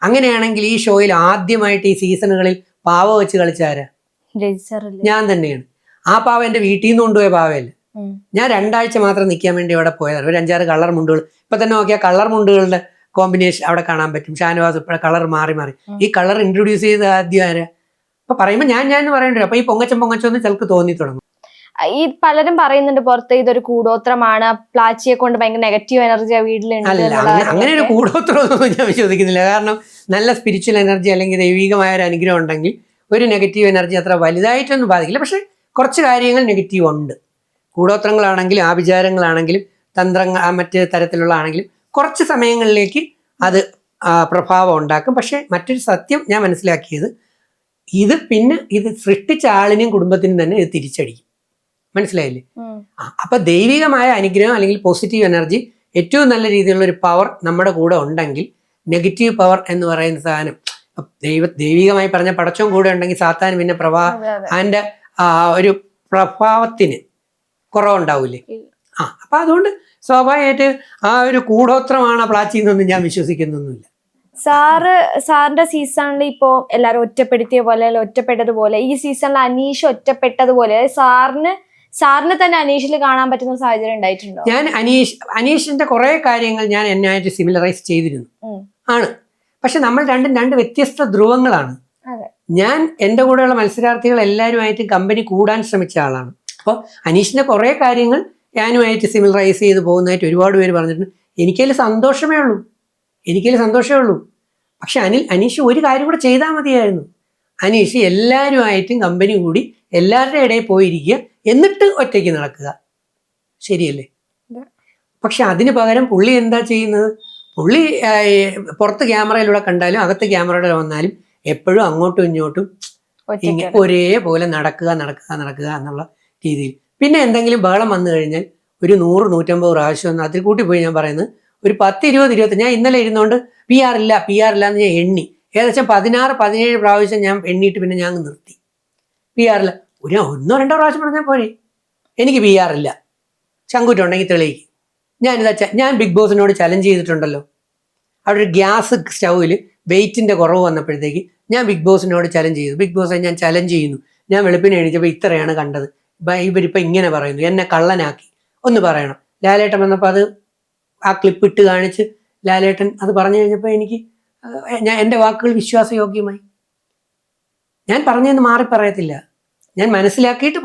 അങ്ങനെയാണെങ്കിൽ ഈ ഷോയിൽ ആദ്യമായിട്ട് ഈ സീസണുകളിൽ പാവ വെച്ച് കളിച്ചാരാ? ഞാൻ തന്നെയാണ്. ആ പാവ എന്റെ വീട്ടിൽ നിന്ന് കൊണ്ടുപോയ പാവയല്ല. ഞാൻ 2 ആഴ്ച മാത്രം നിൽക്കാൻ വേണ്ടി അവിടെ പോയതാണ്. ഒരു 5-6 കളർ മുണ്ടുകൾ ഇപ്പൊ തന്നെ നോക്കിയാൽ കളർ മുണ്ടുകളുടെ കോമ്പിനേഷൻ അവിടെ കാണാൻ പറ്റും. ഷാനവാസ് ഇപ്പോഴെ കളർ മാറി ഈ കളർ ഇൻട്രൊഡ്യൂസ് ചെയ്ത് ആദ്യം ആരാ? അപ്പൊ പറയുമ്പോൾ ഞാൻ പറയണ്ടേ. അപ്പൊ ഈ പൊങ്ങച്ചൊന്ന് ചിലക്ക് തോന്നി തുടങ്ങും. ഈ പലരും പറയുന്നുണ്ട് പുറത്ത് ഇതൊരു കൂടോത്രമാണ്, പ്ലാച്ചിയെ കൊണ്ട് ഭയങ്കര നെഗറ്റീവ് എനർജി വീട്ടിലുണ്ട്. അല്ല, അങ്ങനെ ഒരു കൂടോത്രമൊന്നും ഞാൻ വിശ്വസിക്കുന്നില്ല. കാരണം നല്ല സ്പിരിച്വൽ എനർജി അല്ലെങ്കിൽ ദൈവികമായ ഒരു അനുഗ്രഹം ഉണ്ടെങ്കിൽ ഒരു നെഗറ്റീവ് എനർജി അത്ര വലുതായിട്ടൊന്നും ബാധിക്കില്ല. പക്ഷെ കുറച്ച് കാര്യങ്ങൾ നെഗറ്റീവ് ഉണ്ട്. കൂടോത്രങ്ങളാണെങ്കിലും ആഭിചാരങ്ങളാണെങ്കിലും മറ്റ് തരത്തിലുള്ളതാണെങ്കിലും കുറച്ച് സമയങ്ങളിലേക്ക് അത് പ്രഭാവം ഉണ്ടാക്കും. പക്ഷെ മറ്റൊരു സത്യം ഞാൻ മനസ്സിലാക്കിയത്, ഇത് സൃഷ്ടിച്ച ആളിനെയും കുടുംബത്തിനും തന്നെ ഇത് തിരിച്ചടിക്കും. മനസ്സിലായില്ലേ? അപ്പൊ ദൈവികമായ അനുഗ്രഹം അല്ലെങ്കിൽ പോസിറ്റീവ് എനർജി, ഏറ്റവും നല്ല രീതിയിലുള്ള ഒരു പവർ നമ്മുടെ കൂടെ ഉണ്ടെങ്കിൽ, നെഗറ്റീവ് പവർ എന്ന് പറയുന്ന സാധനം ദൈവികമായി പറഞ്ഞ പടച്ചോൻ കൂടെ ഉണ്ടെങ്കിൽ സാത്താൻ പിന്നെ അതിന്റെ ഒരു പ്രഭാവത്തിന് കുറവുണ്ടാവൂലേ? അപ്പൊ അതുകൊണ്ട് സ്വാഭാവികമായിട്ട് ആ ഒരു കൂടോത്രമാണ് പ്ലാച്ചി എന്നൊന്നും ഞാൻ വിശ്വസിക്കുന്നൊന്നുമില്ല. സാറിന്റെ സീസണിൽ ഇപ്പോ എല്ലാരും ഒറ്റപ്പെട്ടതുപോലെ ഈ സീസണിൽ അനീഷ് ഒറ്റപ്പെട്ടതുപോലെ സാറിന് തന്നെ അനീഷിൽ കാണാൻ പറ്റുന്ന സാഹചര്യം ഉണ്ടായിട്ടുണ്ടോ? ഞാൻ അനീഷിന്റെ കുറെ കാര്യങ്ങൾ ഞാൻ എന്നായിട്ട് സിമിലറൈസ് ചെയ്തിരുന്നു ആണ്. പക്ഷെ നമ്മൾ രണ്ട് വ്യത്യസ്ത ധ്രുവങ്ങളാണ്. ഞാൻ എൻ്റെ കൂടെയുള്ള മത്സരാർത്ഥികൾ എല്ലാവരുമായിട്ട് കമ്പനി കൂടാൻ ശ്രമിച്ച ആളാണ്. അപ്പോൾ അനീഷിന്റെ കുറെ കാര്യങ്ങൾ ഞാനുമായിട്ട് സിമിലറൈസ് ചെയ്ത് പോകുന്നതായിട്ട് ഒരുപാട് പേര് പറഞ്ഞിട്ടുണ്ട്. എനിക്കതിൽ സന്തോഷമേ ഉള്ളൂ. പക്ഷെ അനീഷ് ഒരു കാര്യം കൂടെ ചെയ്താൽ മതിയായിരുന്നു. അനീഷ് എല്ലാവരുമായിട്ടും കമ്പനി കൂടി എല്ലാവരുടെ ഇടയിൽ പോയിരിക്കുക, എന്നിട്ട് ഒറ്റയ്ക്ക് നടക്കുക. ശരിയല്ലേ? പക്ഷെ അതിന് പകരം പുള്ളി എന്താ ചെയ്യുന്നത്? പുള്ളി പുറത്ത് ക്യാമറയിലൂടെ കണ്ടാലും അകത്ത് ക്യാമറയുടെ വന്നാലും എപ്പോഴും അങ്ങോട്ടും ഇങ്ങോട്ടും ഒരേപോലെ നടക്കുക എന്നുള്ള രീതിയിൽ. പിന്നെ എന്തെങ്കിലും ബഹളം വന്നു കഴിഞ്ഞാൽ ഒരു 100-150 പ്രാവശ്യം അതിൽ കൂട്ടി പോയി ഞാൻ പറയുന്നത് ഒരു 10-20 ഞാൻ ഇന്നലെ ഇരുന്നുകൊണ്ട് പി ആർ ഇല്ല എന്ന് ഞാൻ എണ്ണി. ഏകദേശം 16-17 പ്രാവശ്യം ഞാൻ എണ്ണിയിട്ട് പിന്നെ ഞാൻ നിർത്തി. പി ആർ ഇല്ല. 1-2 പ്രാവശ്യം പറഞ്ഞാൽ പോരെ. എനിക്ക് പി ആർ ഇല്ല, ചങ്കൂറ്റുണ്ടെങ്കിൽ തെളിയിക്കും. ഞാൻ ബിഗ് ബോസിനോട് ചലഞ്ച് ചെയ്തിട്ടുണ്ടല്ലോ. അവിടെ ഒരു ഗ്യാസ് സ്റ്റൗവിൽ വെയിറ്റിന്റെ കുറവ് വന്നപ്പോഴത്തേക്ക് ഞാൻ ബിഗ് ബോസിനോട് ചലഞ്ച് ചെയ്തു. ബിഗ് ബോസ് ഞാൻ ചലഞ്ച് ചെയ്യുന്നു, ഞാൻ വെളുപ്പിനെ എണീച്ചപ്പോൾ ഇത്രയാണ് കണ്ടത്, ഇവരിപ്പോൾ ഇങ്ങനെ പറയുന്നു, എന്നെ കള്ളനാക്കി, ഒന്ന് പറയണം. ലാലേട്ടൻ വന്നപ്പോൾ അത് ആ ക്ലിപ്പ് ഇട്ട് കാണിച്ച് ലാലേട്ടൻ അത് പറഞ്ഞു കഴിഞ്ഞപ്പോൾ എൻ്റെ വാക്കുകൾ വിശ്വാസയോഗ്യമായി. ഞാൻ പറഞ്ഞതെന്ന് മാറി പറയത്തില്ല, ഞാൻ മനസ്സിലാക്കിയിട്ട്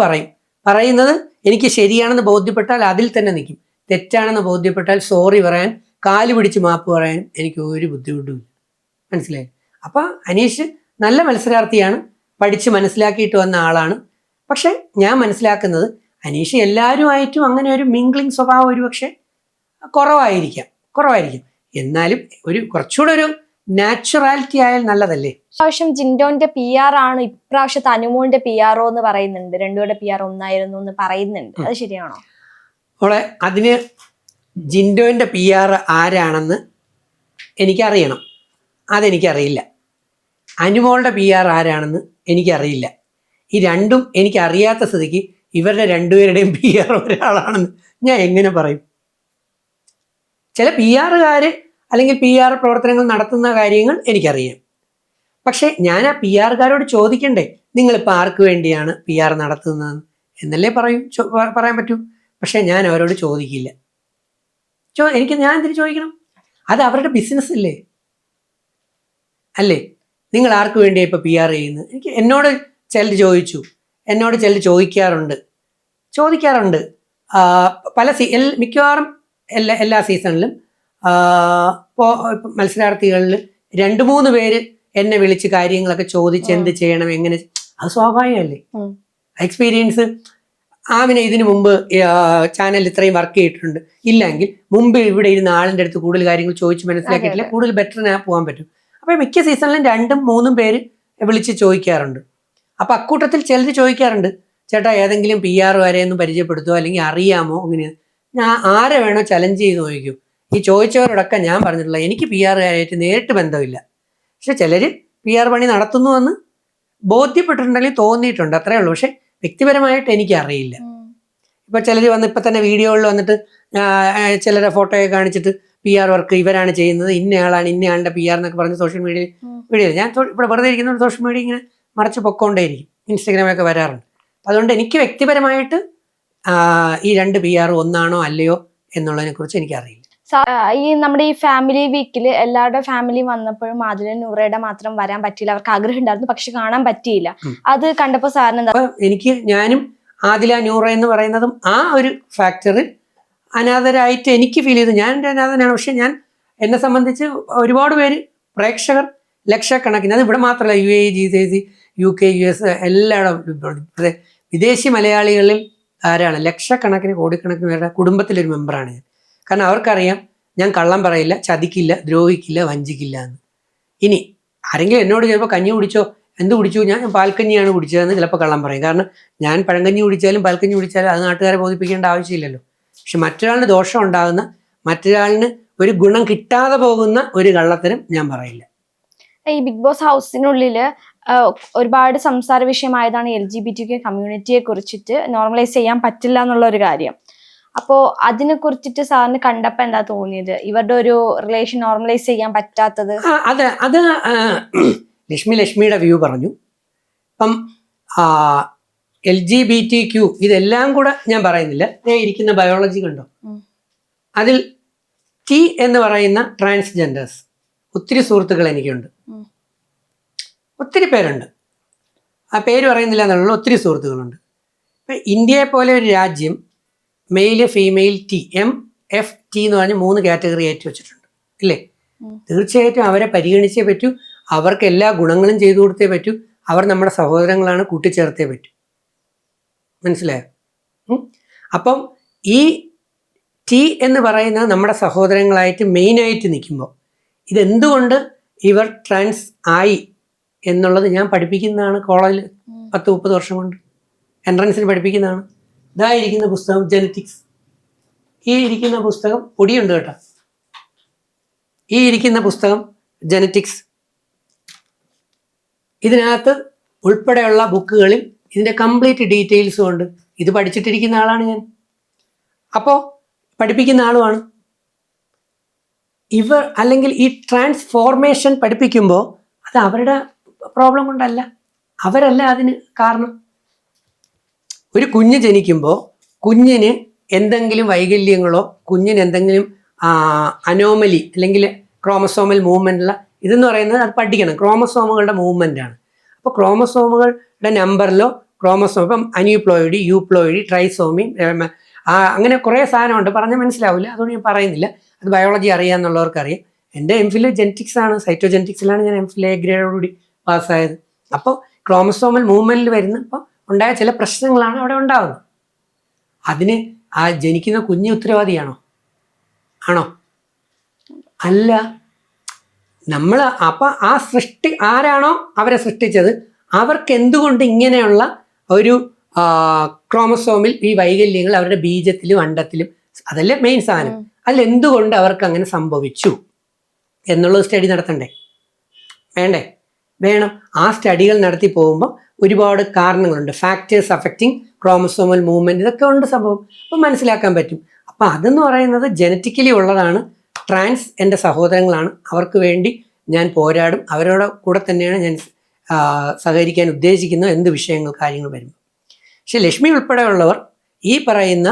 പറയുന്നത് എനിക്ക് ശരിയാണെന്ന് ബോധ്യപ്പെട്ടാൽ അതിൽ തന്നെ നിൽക്കും. തെറ്റാണെന്ന് ബോധ്യപ്പെട്ടാൽ സോറി പറയാൻ, കാല് പിടിച്ച് മാപ്പ് പറയാനും എനിക്ക് ഒരു ബുദ്ധിമുട്ടുമില്ല. മനസ്സിലായി? അപ്പം അനീഷ് നല്ല മത്സരാർത്ഥിയാണ്, പഠിച്ച് മനസ്സിലാക്കിയിട്ട് വന്ന ആളാണ്. പക്ഷെ ഞാൻ മനസ്സിലാക്കുന്നത് അനീഷ് എല്ലാവരുമായിട്ടും അങ്ങനെ ഒരു മിംഗ്ലിംഗ് സ്വഭാവം ഒരുപക്ഷെ കുറവായിരിക്കാം. എന്നാലും കുറച്ചുകൂടെ ഒരു നാച്ചുറാലിറ്റി ആയാൽ നല്ലതല്ലേ? ഇപ്രാവശ്യം ജിൻഡോന്റെ പി ആർ ആണ് ഇപ്രാവശ്യത്തെ അനുമോളിന്റെ പി ആർ എന്ന് പറയുന്നുണ്ട്. രണ്ടുപേരുടെ പി ആർ ഒന്നായിരുന്നു എന്ന് പറയുന്നുണ്ട്. അത് ശരിയാണോ? അവളെ അതിന് ജിൻഡോന്റെ പി ആർ ആരാണെന്ന് എനിക്കറിയണം. അതെനിക്കറിയില്ല. അനുമോളുടെ പി ആർ ആരാണെന്ന് എനിക്കറിയില്ല. ഈ രണ്ടും എനിക്കറിയാത്ത സ്ഥിതിക്ക് ഇവരുടെ രണ്ടുപേരുടെയും പി ആർ ഒരാളാണെന്ന് ഞാൻ എങ്ങനെ പറയും? ചില പി ആറുകാര് അല്ലെങ്കിൽ പി ആർ പ്രവർത്തനങ്ങൾ നടത്തുന്ന കാര്യങ്ങൾ എനിക്കറിയാം. പക്ഷെ ഞാൻ ആ പി ആറുകാരോട് ചോദിക്കണ്ടേ, നിങ്ങളിപ്പോൾ ആർക്ക് വേണ്ടിയാണ് പി ആർ നടത്തുന്നതെന്ന് എന്നല്ലേ പറയാൻ പറ്റൂ. പക്ഷെ ഞാൻ അവരോട് ചോദിക്കില്ല. ഞാൻ എന്തിനു ചോദിക്കണം? അത് അവരുടെ ബിസിനസ് അല്ലേ. അല്ലേ? നിങ്ങൾ ആർക്ക് വേണ്ടിയാണ് ഇപ്പോൾ PR ചെയ്യുന്നത്? എന്നോട് ചിലർ ചോദിച്ചു, എന്നോട് ചിലർ ചോദിക്കാറുണ്ട്. പല മിക്കവാറും എല്ലാ സീസണിലും ഇപ്പോൾ മത്സരാർത്ഥികളിൽ 2-3 പേര് എന്നെ വിളിച്ച് കാര്യങ്ങളൊക്കെ ചോദിച്ച് എന്ത് ചെയ്യണം, എങ്ങനെ, അത് സ്വാഭാവികമല്ലേ? എക്സ്പീരിയൻസ്. ആമിനെ ഇതിനു മുമ്പ് ചാനലിൽ ഇത്രയും വർക്ക് ചെയ്തിട്ടുണ്ട്, ഇല്ലെങ്കിൽ മുമ്പ് ഇവിടെ ഇരുന്ന ആളിൻ്റെ അടുത്ത് കൂടുതൽ കാര്യങ്ങൾ ചോദിച്ച് മനസ്സിലാക്കിയിട്ടില്ല, കൂടുതൽ ബെറ്റർ പോകാൻ പറ്റും. അപ്പോൾ മിക്ക സീസണിലും 2-3 പേര് വിളിച്ച് ചോദിക്കാറുണ്ട്. അപ്പം അക്കൂട്ടത്തിൽ ചിലർ ചോദിക്കാറുണ്ട്, ചേട്ടാ ഏതെങ്കിലും PR വരെയൊന്നും പരിചയപ്പെടുത്തുമോ, അല്ലെങ്കിൽ അറിയാമോ? അങ്ങനെ ഞാൻ ആരെ വേണോ ചലഞ്ച് ചെയ്ത് നോക്കിക്കൂ. ഈ ചോദിച്ചവരോടൊക്കെ ഞാൻ പറഞ്ഞിട്ടുള്ള എനിക്ക് PR ആയിട്ട് നേരിട്ട് ബന്ധമില്ല. പക്ഷെ ചിലർ PR പണി നടത്തുന്നുവെന്ന് ബോധ്യപ്പെട്ടിട്ടുണ്ടെങ്കിൽ തോന്നിയിട്ടുണ്ട്, അത്രേ ഉള്ളൂ. പക്ഷെ വ്യക്തിപരമായിട്ട് എനിക്ക് അറിയില്ല. ഇപ്പൊ ചിലർ വന്ന് ഇപ്പൊ തന്നെ വീഡിയോകളിൽ വന്നിട്ട് ചിലരെ ഫോട്ടോയൊക്കെ കാണിച്ചിട്ട് PR വർക്ക് ഇവരാണ് ചെയ്യുന്നത്, ഇന്നയാളാണ് ഇന്നയാളുടെ PR എന്നൊക്കെ പറഞ്ഞ് സോഷ്യൽ മീഡിയയിൽ ഞാൻ ഇവിടെ വെറുതെ ഇരിക്കുന്ന സോഷ്യൽ മീഡിയ ഇങ്ങനെ മറച്ച് പൊക്കോണ്ടേയിരിക്കും, ഇൻസ്റ്റഗ്രാമൊക്കെ വരാറുണ്ട്. അതുകൊണ്ട് എനിക്ക് വ്യക്തിപരമായിട്ട് ഈ 2 PR ഒന്നാണോ അല്ലയോ എന്നുള്ളതിനെ കുറിച്ച് എനിക്കറിയില്ല. ഈ നമ്മുടെ ഈ ഫാമിലി വീക്കിൽ എല്ലാവരുടെ ഫാമിലി വന്നപ്പോഴും ആദില നൂറയുടെ മാത്രം വരാൻ പറ്റിയില്ല. അവർക്ക് ആഗ്രഹം ഉണ്ടായിരുന്നു, പക്ഷെ കാണാൻ പറ്റിയില്ല. അത് കണ്ടപ്പോൾ സാറിന് എന്താ? ഞാനും ആദില നൂറ എന്ന് പറയുന്നതും ആ ഒരു ഫാക്ടറിൽ അനാഥരായിട്ട് എനിക്ക് ഫീൽ ചെയ്തു. ഞാൻ എൻ്റെ അനാഥനാണ്, പക്ഷെ എന്നെ സംബന്ധിച്ച് ഒരുപാട് പേര് പ്രേക്ഷകർ ലക്ഷക്കണക്കിന്, അത് ഇവിടെ മാത്രമല്ല, UAE, GCC, UK, US എല്ലായിടം വിദേശി മലയാളികളിൽ ധാരാളം ലക്ഷക്കണക്കിന് കോടിക്കണക്കിന് പേരുടെ കുടുംബത്തിലൊരു മെമ്പറാണ് ഞാൻ. കാരണം അവർക്കറിയാം ഞാൻ കള്ളം പറയില്ല, ചതിക്കില്ല, ദ്രോഹിക്കില്ല, വഞ്ചിക്കില്ല എന്ന്. ഇനി ആരെങ്കിലും എന്നോട് ചിലപ്പോൾ കഞ്ഞി കുടിച്ചോ, എന്ത് കുടിച്ചു, ഞാൻ പാൽക്കഞ്ഞിയാണ് കുടിച്ചതെന്ന് ചിലപ്പോൾ കള്ളം പറയും. കാരണം ഞാൻ പഴങ്കഞ്ഞി കുടിച്ചാലും പാൽക്കഞ്ഞി കുടിച്ചാലും അത് നാട്ടുകാരെ ബോധിപ്പിക്കേണ്ട ആവശ്യമില്ലല്ലോ. പക്ഷെ മറ്റൊരാളിന് ദോഷം ഉണ്ടാകുന്ന, മറ്റൊരാളിന് ഒരു ഗുണം കിട്ടാതെ പോകുന്ന ഒരു കള്ളത്തരം ഞാൻ പറയില്ല. ഈ ബിഗ് ബോസ് ഹൗസിനുള്ളിൽ ഒരുപാട് സംസാര വിഷയമായതാണ് LGBTQ കമ്മ്യൂണിറ്റിയെ കുറിച്ചിട്ട് നോർമലൈസ് ചെയ്യാൻ പറ്റില്ല എന്നുള്ള ഒരു കാര്യം. അപ്പോൾ അതിനെ കുറിച്ചിട്ട് സാറിന് കണ്ടപ്പോൾ എന്താ തോന്നിയത്? ഇവരുടെ ഒരു റിലേഷൻ നോർമലൈസ് ചെയ്യാൻ പറ്റാത്തത്. അത് ലക്ഷ്മിയുടെ വ്യൂ പറഞ്ഞു. അപ്പം LGBTQ ഇതെല്ലാം കൂടെ ഞാൻ പറയുന്നില്ല. ഇരിക്കുന്ന ബയോളജി കണ്ടോ, അതിൽ T എന്ന് പറയുന്ന ട്രാൻസ്ജെൻഡേഴ്സ് ഒത്തിരി സുഹൃത്തുക്കൾ എനിക്കുണ്ട്, ഒത്തിരി പേരുണ്ട്. ആ പേര് പറയുന്നില്ല എന്നുള്ള ഒത്തിരി സുഹൃത്തുക്കളുണ്ട്. ഇപ്പം ഇന്ത്യയെ പോലെ ഒരു രാജ്യം മെയില് ഫീമെയിൽ MFT എന്ന് പറഞ്ഞ് 3 കാറ്റഗറി ആയിട്ട് വെച്ചിട്ടുണ്ട്, ഇല്ലേ? തീർച്ചയായിട്ടും അവരെ പരിഗണിച്ചേ പറ്റൂ, അവർക്ക് എല്ലാ ഗുണങ്ങളും ചെയ്തു കൊടുത്തേ പറ്റൂ. അവർ നമ്മുടെ സഹോദരങ്ങളാണ്, കൂട്ടിച്ചേർത്തേ പറ്റൂ. മനസ്സിലായോ? അപ്പം ഈ T എന്ന് പറയുന്നത് നമ്മുടെ സഹോദരങ്ങളായിട്ട് മെയിനായിട്ട് നിൽക്കുമ്പോൾ ഇതെന്തുകൊണ്ട് ഇവർ ട്രാൻസ് ആയി എന്നുള്ളത് ഞാൻ പഠിപ്പിക്കുന്നതാണ് കോളേജിൽ 10-30 വർഷം കൊണ്ട് എൻട്രൻസിന് പഠിപ്പിക്കുന്നതാണ്. ഇതായിരിക്കുന്ന പുസ്തകം ജെനറ്റിക്സ്. ഈ ഇരിക്കുന്ന പുസ്തകം പൊടിയുണ്ട് കേട്ടോ, ഈ ഇരിക്കുന്ന പുസ്തകം ജെനറ്റിക്സ്. ഇതിനകത്ത് ഉൾപ്പെടെയുള്ള ബുക്കുകളിൽ ഇതിൻ്റെ കംപ്ലീറ്റ് ഡീറ്റെയിൽസും ഉണ്ട്. ഇത് പഠിച്ചിട്ടിരിക്കുന്ന ആളാണ് ഞാൻ, അപ്പോൾ പഠിപ്പിക്കുന്ന ആളുമാണ്. ഇവർ അല്ലെങ്കിൽ ഈ ട്രാൻസ്ഫോർമേഷൻ പഠിപ്പിക്കുമ്പോൾ അത് അവരുടെ പ്രോബ്ലം കൊണ്ടല്ല, അവരല്ല അതിന് കാരണം. ഒരു കുഞ്ഞ് ജനിക്കുമ്പോൾ കുഞ്ഞിന് എന്തെങ്കിലും വൈകല്യങ്ങളോ, കുഞ്ഞിന് എന്തെങ്കിലും അനോമലി അല്ലെങ്കിൽ ക്രോമസോമൽ മൂവ്മെൻറ്റുള്ള ഇതെന്ന് പറയുന്നത് അത് പഠിക്കണം. ക്രോമസോമുകളുടെ മൂവ്മെൻ്റാണ്. അപ്പോൾ ക്രോമസോമുകളുടെ നമ്പറിലോ ഇപ്പം അന്യൂപ്ലോയിഡി, യൂപ്ലോയിഡി, ട്രൈസോമി, അങ്ങനെ കുറേ സാധനമുണ്ട്, പറഞ്ഞാൽ മനസ്സിലാവില്ല, അതുകൊണ്ട് ഞാൻ പറയുന്നില്ല. അത് ബയോളജി അറിയാമെന്നുള്ളവർക്കറിയാം. എൻ്റെ MPhil ജെനറ്റിക്സ് ആണ്, സൈറ്റോജെനറ്റിക്സിലാണ് ഞാൻ MPhil A ഗ്രേഡോടുകൂടി പാസ്സായത്. അപ്പോൾ ക്രോമസോമൽ മൂവ്മെൻറ്റിൽ വരുന്ന ഇപ്പോൾ ഉണ്ടായ ചില പ്രശ്നങ്ങളാണ് അവിടെ ഉണ്ടാകുന്നത്. അതിന് ആ ജനിക്കുന്ന കുഞ്ഞ് ഉത്തരവാദിയാണോ? ആണോ? അല്ല. നമ്മൾ അപ്പം ആ സൃഷ്ടി ആരാണോ അവരെ സൃഷ്ടിച്ചത് അവർക്ക് എന്തുകൊണ്ട് ഇങ്ങനെയുള്ള ഒരു ക്രോമസോമിൽ ഈ വൈകല്യങ്ങൾ അവരുടെ ബീജത്തിലും അണ്ടത്തിലും, അതല്ലേ മെയിൻ സാധനം, അതിലെന്തുകൊണ്ട് അവർക്ക് അങ്ങനെ സംഭവിച്ചു എന്നുള്ളത് സ്റ്റഡി നടത്തണ്ടേ? വേണ്ടേ? വേണം. ആ സ്റ്റഡികൾ നടത്തി പോകുമ്പോൾ ഒരുപാട് കാരണങ്ങളുണ്ട്, ഫാക്ടേഴ്സ് അഫക്റ്റിംഗ് ക്രോമസോമൽ മൂവ്മെൻറ്റ്, ഇതൊക്കെ ഉണ്ട് സംഭവം. അപ്പം മനസ്സിലാക്കാൻ പറ്റും. അപ്പം അതെന്ന് പറയുന്നത് ജനറ്റിക്കലി ഉള്ളതാണ്. ട്രാൻസ് എൻ്റെ സഹോദരങ്ങളാണ്, അവർക്ക് വേണ്ടി ഞാൻ പോരാടും, അവരുടെ കൂടെ തന്നെയാണ് ഞാൻ സഹകരിക്കാൻ ഉദ്ദേശിക്കുന്നത് എന്ത് വിഷയങ്ങൾ കാര്യങ്ങൾ വരുമ്പോൾ. പക്ഷെ ലക്ഷ്മി ഉൾപ്പെടെയുള്ളവർ ഈ പറയുന്ന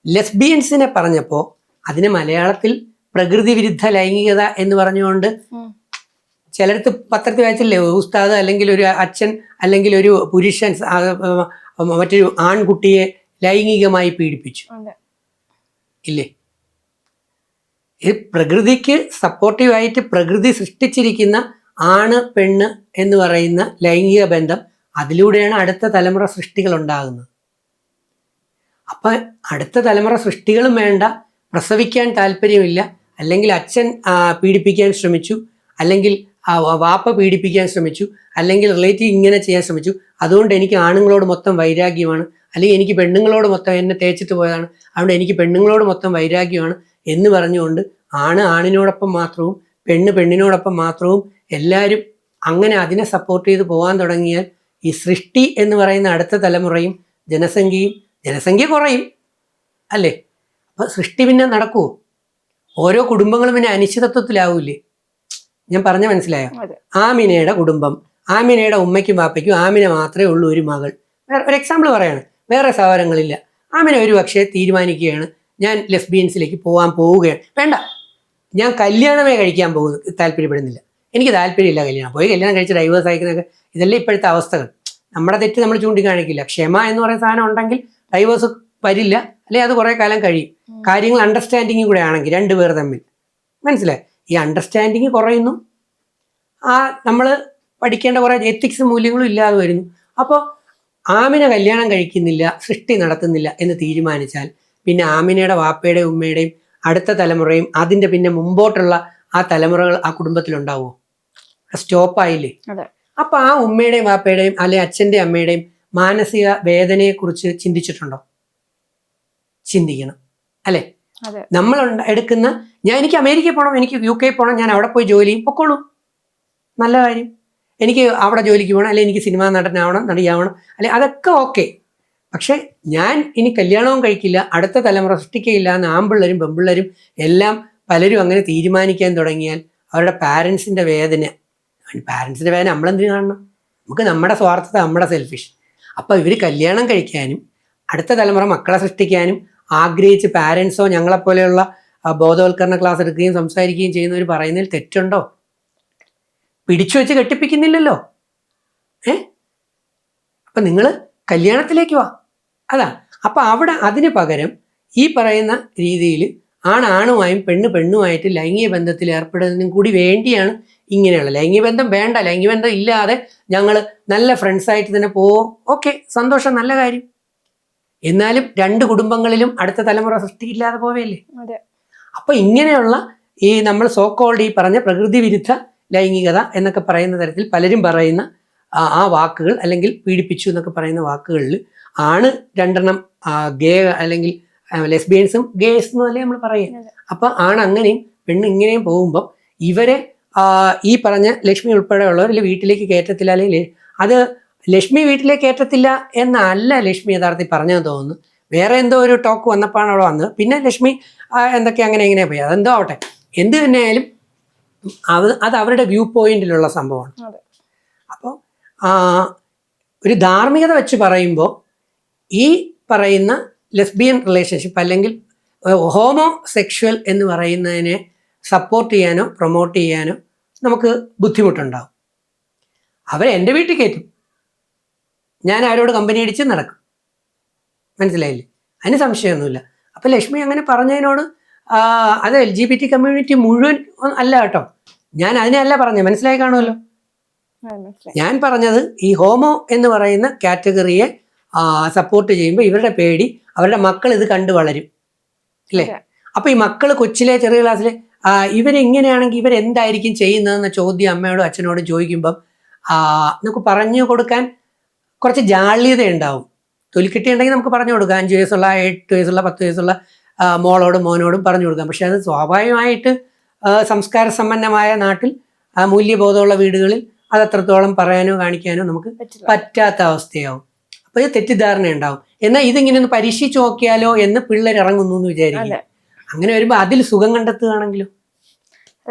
ലെസ്ബിയൻസിനെ പറഞ്ഞപ്പോൾ അതിന് മലയാളത്തിൽ പ്രകൃതി വിരുദ്ധ ലൈംഗികത എന്ന് പറഞ്ഞുകൊണ്ട് ചിലടത്ത് പത്രത്തിൽ വായിച്ചില്ലേ, ഉസ്താദ് അല്ലെങ്കിൽ ഒരു അച്ഛൻ അല്ലെങ്കിൽ ഒരു പുരുഷൻ മറ്റൊരു ആൺകുട്ടിയെ ലൈംഗികമായി പീഡിപ്പിച്ചു, ഇല്ലേ? ഇത് പ്രകൃതിക്ക് സപ്പോർട്ടീവായിട്ട് പ്രകൃതി സൃഷ്ടിച്ചിരിക്കുന്ന ആണ് പെണ്ണ് എന്ന് പറയുന്ന ലൈംഗിക ബന്ധം, അതിലൂടെയാണ് അടുത്ത തലമുറ സൃഷ്ടികൾ ഉണ്ടാകുന്നത്. അപ്പം അടുത്ത തലമുറ സൃഷ്ടികളും വേണ്ട, പ്രസവിക്കാൻ താല്പര്യമില്ല, അല്ലെങ്കിൽ അച്ഛൻ പീഡിപ്പിക്കാൻ ശ്രമിച്ചു, അല്ലെങ്കിൽ വാപ്പ പീഡിപ്പിക്കാൻ ശ്രമിച്ചു, അല്ലെങ്കിൽ റിലേറ്റീവ് ഇങ്ങനെ ചെയ്യാൻ ശ്രമിച്ചു, അതുകൊണ്ട് എനിക്ക് ആണുങ്ങളോട് മൊത്തം വൈരാഗ്യമാണ്, അല്ലെങ്കിൽ എനിക്ക് പെണ്ണുങ്ങളോട് മൊത്തം എന്നെ തേച്ചിട്ട് പോയതാണ്, അതുകൊണ്ട് എനിക്ക് പെണ്ണുങ്ങളോട് മൊത്തം വൈരാഗ്യമാണ് എന്ന് പറഞ്ഞുകൊണ്ട് ആണിനോടൊപ്പം മാത്രവും പെണ്ണ് പെണ്ണിനോടൊപ്പം മാത്രവും എല്ലാവരും അങ്ങനെ അതിനെ സപ്പോർട്ട് ചെയ്ത് പോകാൻ തുടങ്ങിയാൽ ഈ സൃഷ്ടി എന്ന് പറയുന്ന അടുത്ത തലമുറയും ജനസംഖ്യ കുറയും, അല്ലേ? അപ്പം സൃഷ്ടി പിന്നെ നടക്കുമോ? ഓരോ കുടുംബങ്ങളും പിന്നെ അനിശ്ചിതത്വത്തിലാവൂലേ? ഞാൻ പറഞ്ഞ മനസ്സിലായോ? ആമിനയുടെ കുടുംബം, ആമിനയുടെ ഉമ്മയ്ക്കും പാപ്പയ്ക്കും ആമിന മാത്രമേ ഉള്ളൂ ഒരു മകൾ. ഒരു എക്സാമ്പിൾ പറയാണ്, വേറെ സഹോദരങ്ങളില്ല. ആമിന ഒരു പക്ഷേ തീരുമാനിക്കുകയാണ്, ഞാൻ ലെസ്ബിയൻസിലേക്ക് പോവുകയാണ്, വേണ്ട, ഞാൻ കല്യാണമേ കഴിക്കാൻ താല്പര്യപ്പെടുന്നില്ല, എനിക്ക് താല്പര്യമില്ല കല്യാണം, പോയി കല്യാണം കഴിച്ച് ഡൈവേഴ്സ് അയക്കുന്നതൊക്കെ ഇതല്ലേ ഇപ്പോഴത്തെ അവസ്ഥകൾ. നമ്മുടെ തെറ്റ് നമ്മൾ ചൂണ്ടിക്കാണിക്കില്ല. ക്ഷമ എന്ന് പറയുന്ന സാധനം ഉണ്ടെങ്കിൽ ഡൈവേഴ്സ് വരില്ല, അല്ലെങ്കിൽ അത് കുറേ കാലം കഴിയും. കാര്യങ്ങൾ അണ്ടർസ്റ്റാൻഡിങ് കൂടെ ആണെങ്കിൽ രണ്ടുപേർ തമ്മിൽ, മനസ്സിലായി? ഈ അണ്ടർസ്റ്റാൻഡിങ് കുറയുന്നു, നമ്മൾ പഠിക്കേണ്ട കുറേ എത്തിക്സ് മൂല്യങ്ങളും ഇല്ലാതെ വരുന്നു. അപ്പോൾ ആമിന കല്യാണം കഴിക്കുന്നില്ല, സൃഷ്ടി നടത്തുന്നില്ല എന്ന് തീരുമാനിച്ചാൽ പിന്നെ ആമിനയുടെ വാപ്പയുടെയും ഉമ്മയുടെയും അടുത്ത തലമുറയും അതിൻ്റെ പിന്നെ മുമ്പോട്ടുള്ള ആ തലമുറകൾ ആ കുടുംബത്തിലുണ്ടാവുമോ? സ്റ്റോപ്പായില്ലേ? അപ്പൊ ആ ഉമ്മയുടെയും വാപ്പയുടെയും അല്ലെ അച്ഛൻ്റെയും അമ്മയുടെയും മാനസിക വേദനയെക്കുറിച്ച് ചിന്തിച്ചിട്ടുണ്ടോ? ചിന്തിക്കണം, അല്ലെ? നമ്മൾ എടുക്കുന്ന, എനിക്ക് അമേരിക്കയിൽ പോകണം, എനിക്ക് UK പോകണം, ഞാൻ അവിടെ പോയി ജോലി ചെയ്യും, പൊക്കോളൂ, നല്ല കാര്യം. എനിക്ക് അവിടെ ജോലിക്ക് പോകണം, അല്ലെങ്കിൽ എനിക്ക് സിനിമാ നടിയാവണം, അല്ലെ, അതൊക്കെ ഓക്കെ. പക്ഷെ ഞാൻ ഇനി കല്യാണവും കഴിക്കില്ല, അടുത്ത തലമുറ സൃഷ്ടിക്കുകയില്ല എന്ന് ആൺപിള്ളേരും പെൺപിള്ളേരും എല്ലാം പലരും അങ്ങനെ തീരുമാനിക്കാൻ തുടങ്ങിയാൽ അവരുടെ പാരൻസിൻ്റെ വേദന നമ്മളെന്തിനു കാണണം? നമുക്ക് നമ്മുടെ സ്വാർത്ഥത, നമ്മുടെ സെൽഫിഷ്. അപ്പോൾ ഇവർ കല്യാണം കഴിക്കാനും അടുത്ത തലമുറ മക്കളെ സൃഷ്ടിക്കാനും ആഗ്രഹിച്ച് പാരൻസോ ഞങ്ങളെപ്പോലെയുള്ള ബോധവൽക്കരണ ക്ലാസ് എടുക്കുകയും സംസാരിക്കുകയും ചെയ്യുന്നവർ പറയുന്നതിൽ തെറ്റുണ്ടോ? പിടിച്ചു വെച്ച് കെട്ടിപ്പിക്കുന്നില്ലല്ലോ. അപ്പം നിങ്ങൾ കല്യാണത്തിലേക്ക് വാ, അതാ. അപ്പം അവിടെ അതിന് പകരം ഈ പറയുന്ന രീതിയിൽ ആണുമായും പെണ്ണുമായിട്ട് ലൈംഗിക ബന്ധത്തിൽ ഏർപ്പെടുന്നതിനും കൂടി വേണ്ടിയാണ് ഇങ്ങനെയുള്ള ലൈംഗിക ബന്ധം വേണ്ട, ലൈംഗിക ബന്ധം ഇല്ലാതെ ഞങ്ങൾ നല്ല ഫ്രണ്ട്സായിട്ട് തന്നെ പോവും, ഓക്കെ, സന്തോഷം, നല്ല കാര്യം. എന്നാലും രണ്ട് കുടുംബങ്ങളിലും അടുത്ത തലമുറ സൃഷ്ടിയില്ലാതെ പോവല്ലേ? അപ്പൊ ഇങ്ങനെയുള്ള ഈ നമ്മൾ സോക്കോൾഡ് ഈ പറഞ്ഞ പ്രകൃതി വിരുദ്ധ ലൈംഗികത എന്നൊക്കെ പറയുന്ന തരത്തിൽ പലരും പറയുന്ന ആ വാക്കുകൾ, അല്ലെങ്കിൽ പീഡിപ്പിച്ചു എന്നൊക്കെ പറയുന്ന വാക്കുകളിൽ ആണ് രണ്ടെണ്ണം ഗേ അല്ലെങ്കിൽ ലെസ്ബിയൻസും ഗേസ് എന്നല്ലേ നമ്മൾ പറയുക. അപ്പൊ ആണ് അങ്ങനെയും പെണ്ണ് ഇങ്ങനെയും പോകുമ്പോൾ ഇവരെ ഈ പറഞ്ഞ ലക്ഷ്മി ഉൾപ്പെടെയുള്ളവർ വീട്ടിലേക്ക് കയറ്റത്തില്ല, അല്ലെങ്കിൽ അത് ലക്ഷ്മി വീട്ടിലേക്ക് കയറ്റത്തില്ല എന്നല്ല ലക്ഷ്മി യഥാർത്ഥത്തിൽ പറഞ്ഞതെന്ന് തോന്നുന്നു. വേറെ എന്തോ ഒരു ടോക്ക് വന്നപ്പോഴാണ് അവിടെ വന്നത്. പിന്നെ ലക്ഷ്മി എന്തൊക്കെ അങ്ങനെ ഇങ്ങനെ പോയി, അതെന്തോ ആവട്ടെ. എന്ത് തന്നെയായാലും അത് അവരുടെ വ്യൂ പോയിന്റിലുള്ള സംഭവമാണ്. അപ്പോൾ ഒരു ധാർമ്മികത വെച്ച് പറയുമ്പോൾ ഈ പറയുന്ന ലെസ്ബിയൻ റിലേഷൻഷിപ്പ് അല്ലെങ്കിൽ ഹോമോ സെക്ഷൽ എന്ന് പറയുന്നതിനെ സപ്പോർട്ട് ചെയ്യാനോ പ്രൊമോട്ട് ചെയ്യാനോ നമുക്ക് ബുദ്ധിമുട്ടുണ്ടാവും. എൻ്റെ വീട്ടിൽ കയറ്റും, ഞാൻ അവരോട് കമ്പനി അടിച്ച് നടക്കും, മനസ്സിലായില്ലേ? അതിന് സംശയമൊന്നുമില്ല. അപ്പം ലക്ഷ്മി അങ്ങനെ പറഞ്ഞതിനോട് അത് LGBT കമ്മ്യൂണിറ്റി മുഴുവൻ അല്ല കേട്ടോ, ഞാൻ അതിനെയല്ല പറഞ്ഞത്, മനസ്സിലായി കാണുമല്ലോ. ഞാൻ പറഞ്ഞത് ഈ ഹോമോ എന്ന് പറയുന്ന കാറ്റഗറിയെ സപ്പോർട്ട് ചെയ്യുമ്പോൾ ഇവരുടെ പേടി അവരുടെ മക്കൾ ഇത് കണ്ടു വളരും, അല്ലേ? അപ്പൊ ഈ മക്കൾ കൊച്ചിലെ ചെറിയ ക്ലാസ്സിലെ ഇവരെങ്ങനെയാണെങ്കിൽ ഇവരെന്തായിരിക്കും ചെയ്യുന്നതെന്ന ചോദ്യം അമ്മയോടും അച്ഛനോടും ചോദിക്കുമ്പം നമുക്ക് പറഞ്ഞു കൊടുക്കാൻ കുറച്ച് ജാള്യത ഉണ്ടാവും. തൊലിക്കെട്ടിയുണ്ടെങ്കിൽ നമുക്ക് പറഞ്ഞു കൊടുക്കാം, 5 വയസ്സുള്ള 8 വയസ്സുള്ള 10 വയസ്സുള്ള മോളോടും മോനോടും പറഞ്ഞു കൊടുക്കാം. പക്ഷെ അത് സ്വാഭാവികമായിട്ട് സംസ്കാര സമ്പന്നമായ നാട്ടിൽ മൂല്യബോധമുള്ള വീടുകളിൽ അത് അത്രത്തോളം പറയാനോ കാണിക്കാനോ നമുക്ക് പറ്റാത്ത അവസ്ഥയാവും. അപ്പോൾ ഇത് തെറ്റിദ്ധാരണ ഉണ്ടാവും. എന്നാൽ ഇതിങ്ങനെ ഒന്ന് പരീക്ഷിച്ച് നോക്കിയാലോ എന്ന് പിള്ളേർ ഇറങ്ങുന്നു എന്ന് വിചാരിക്കും. അങ്ങനെ വരുമ്പോൾ അതിൽ സുഖം കണ്ടെത്തുകയാണെങ്കിലും.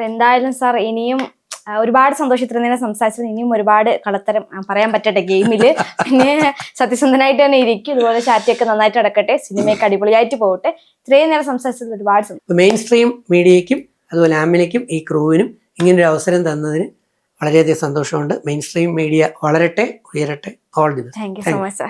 എന്തായാലും സാർ ഇനിയും ഒരുപാട് സന്തോഷത്തിൽ തന്നെ സംസാരിച്ചത്, ഇനിയും ഒരുപാട് കളത്തരം പറയാൻ പറ്റട്ടെ ഗെയിമില്. പിന്നെ സത്യസന്ധനായിട്ട് തന്നെ ഇരിക്കും, ഇതുപോലെ ചാറ്റൊക്കെ നന്നായിട്ട് നടക്കട്ടെ, സിനിമയൊക്കെ അടിപൊളിയായിട്ട് പോകട്ടെ. ഇത്രയും നേരം സംസാരിച്ചത് ഒരുപാട് മെയിൻ സ്ട്രീം മീഡിയയ്ക്കും അതുപോലെ ആമിനയ്ക്കും ഈ ക്രൂവിനും ഇങ്ങനൊരു അവസരം തന്നതിന് വളരെയധികം സന്തോഷമുണ്ട്. മെയിൻ സ്ട്രീം മീഡിയ വളരട്ടെ, ഉയരട്ടെ. All the best. Thank you so much.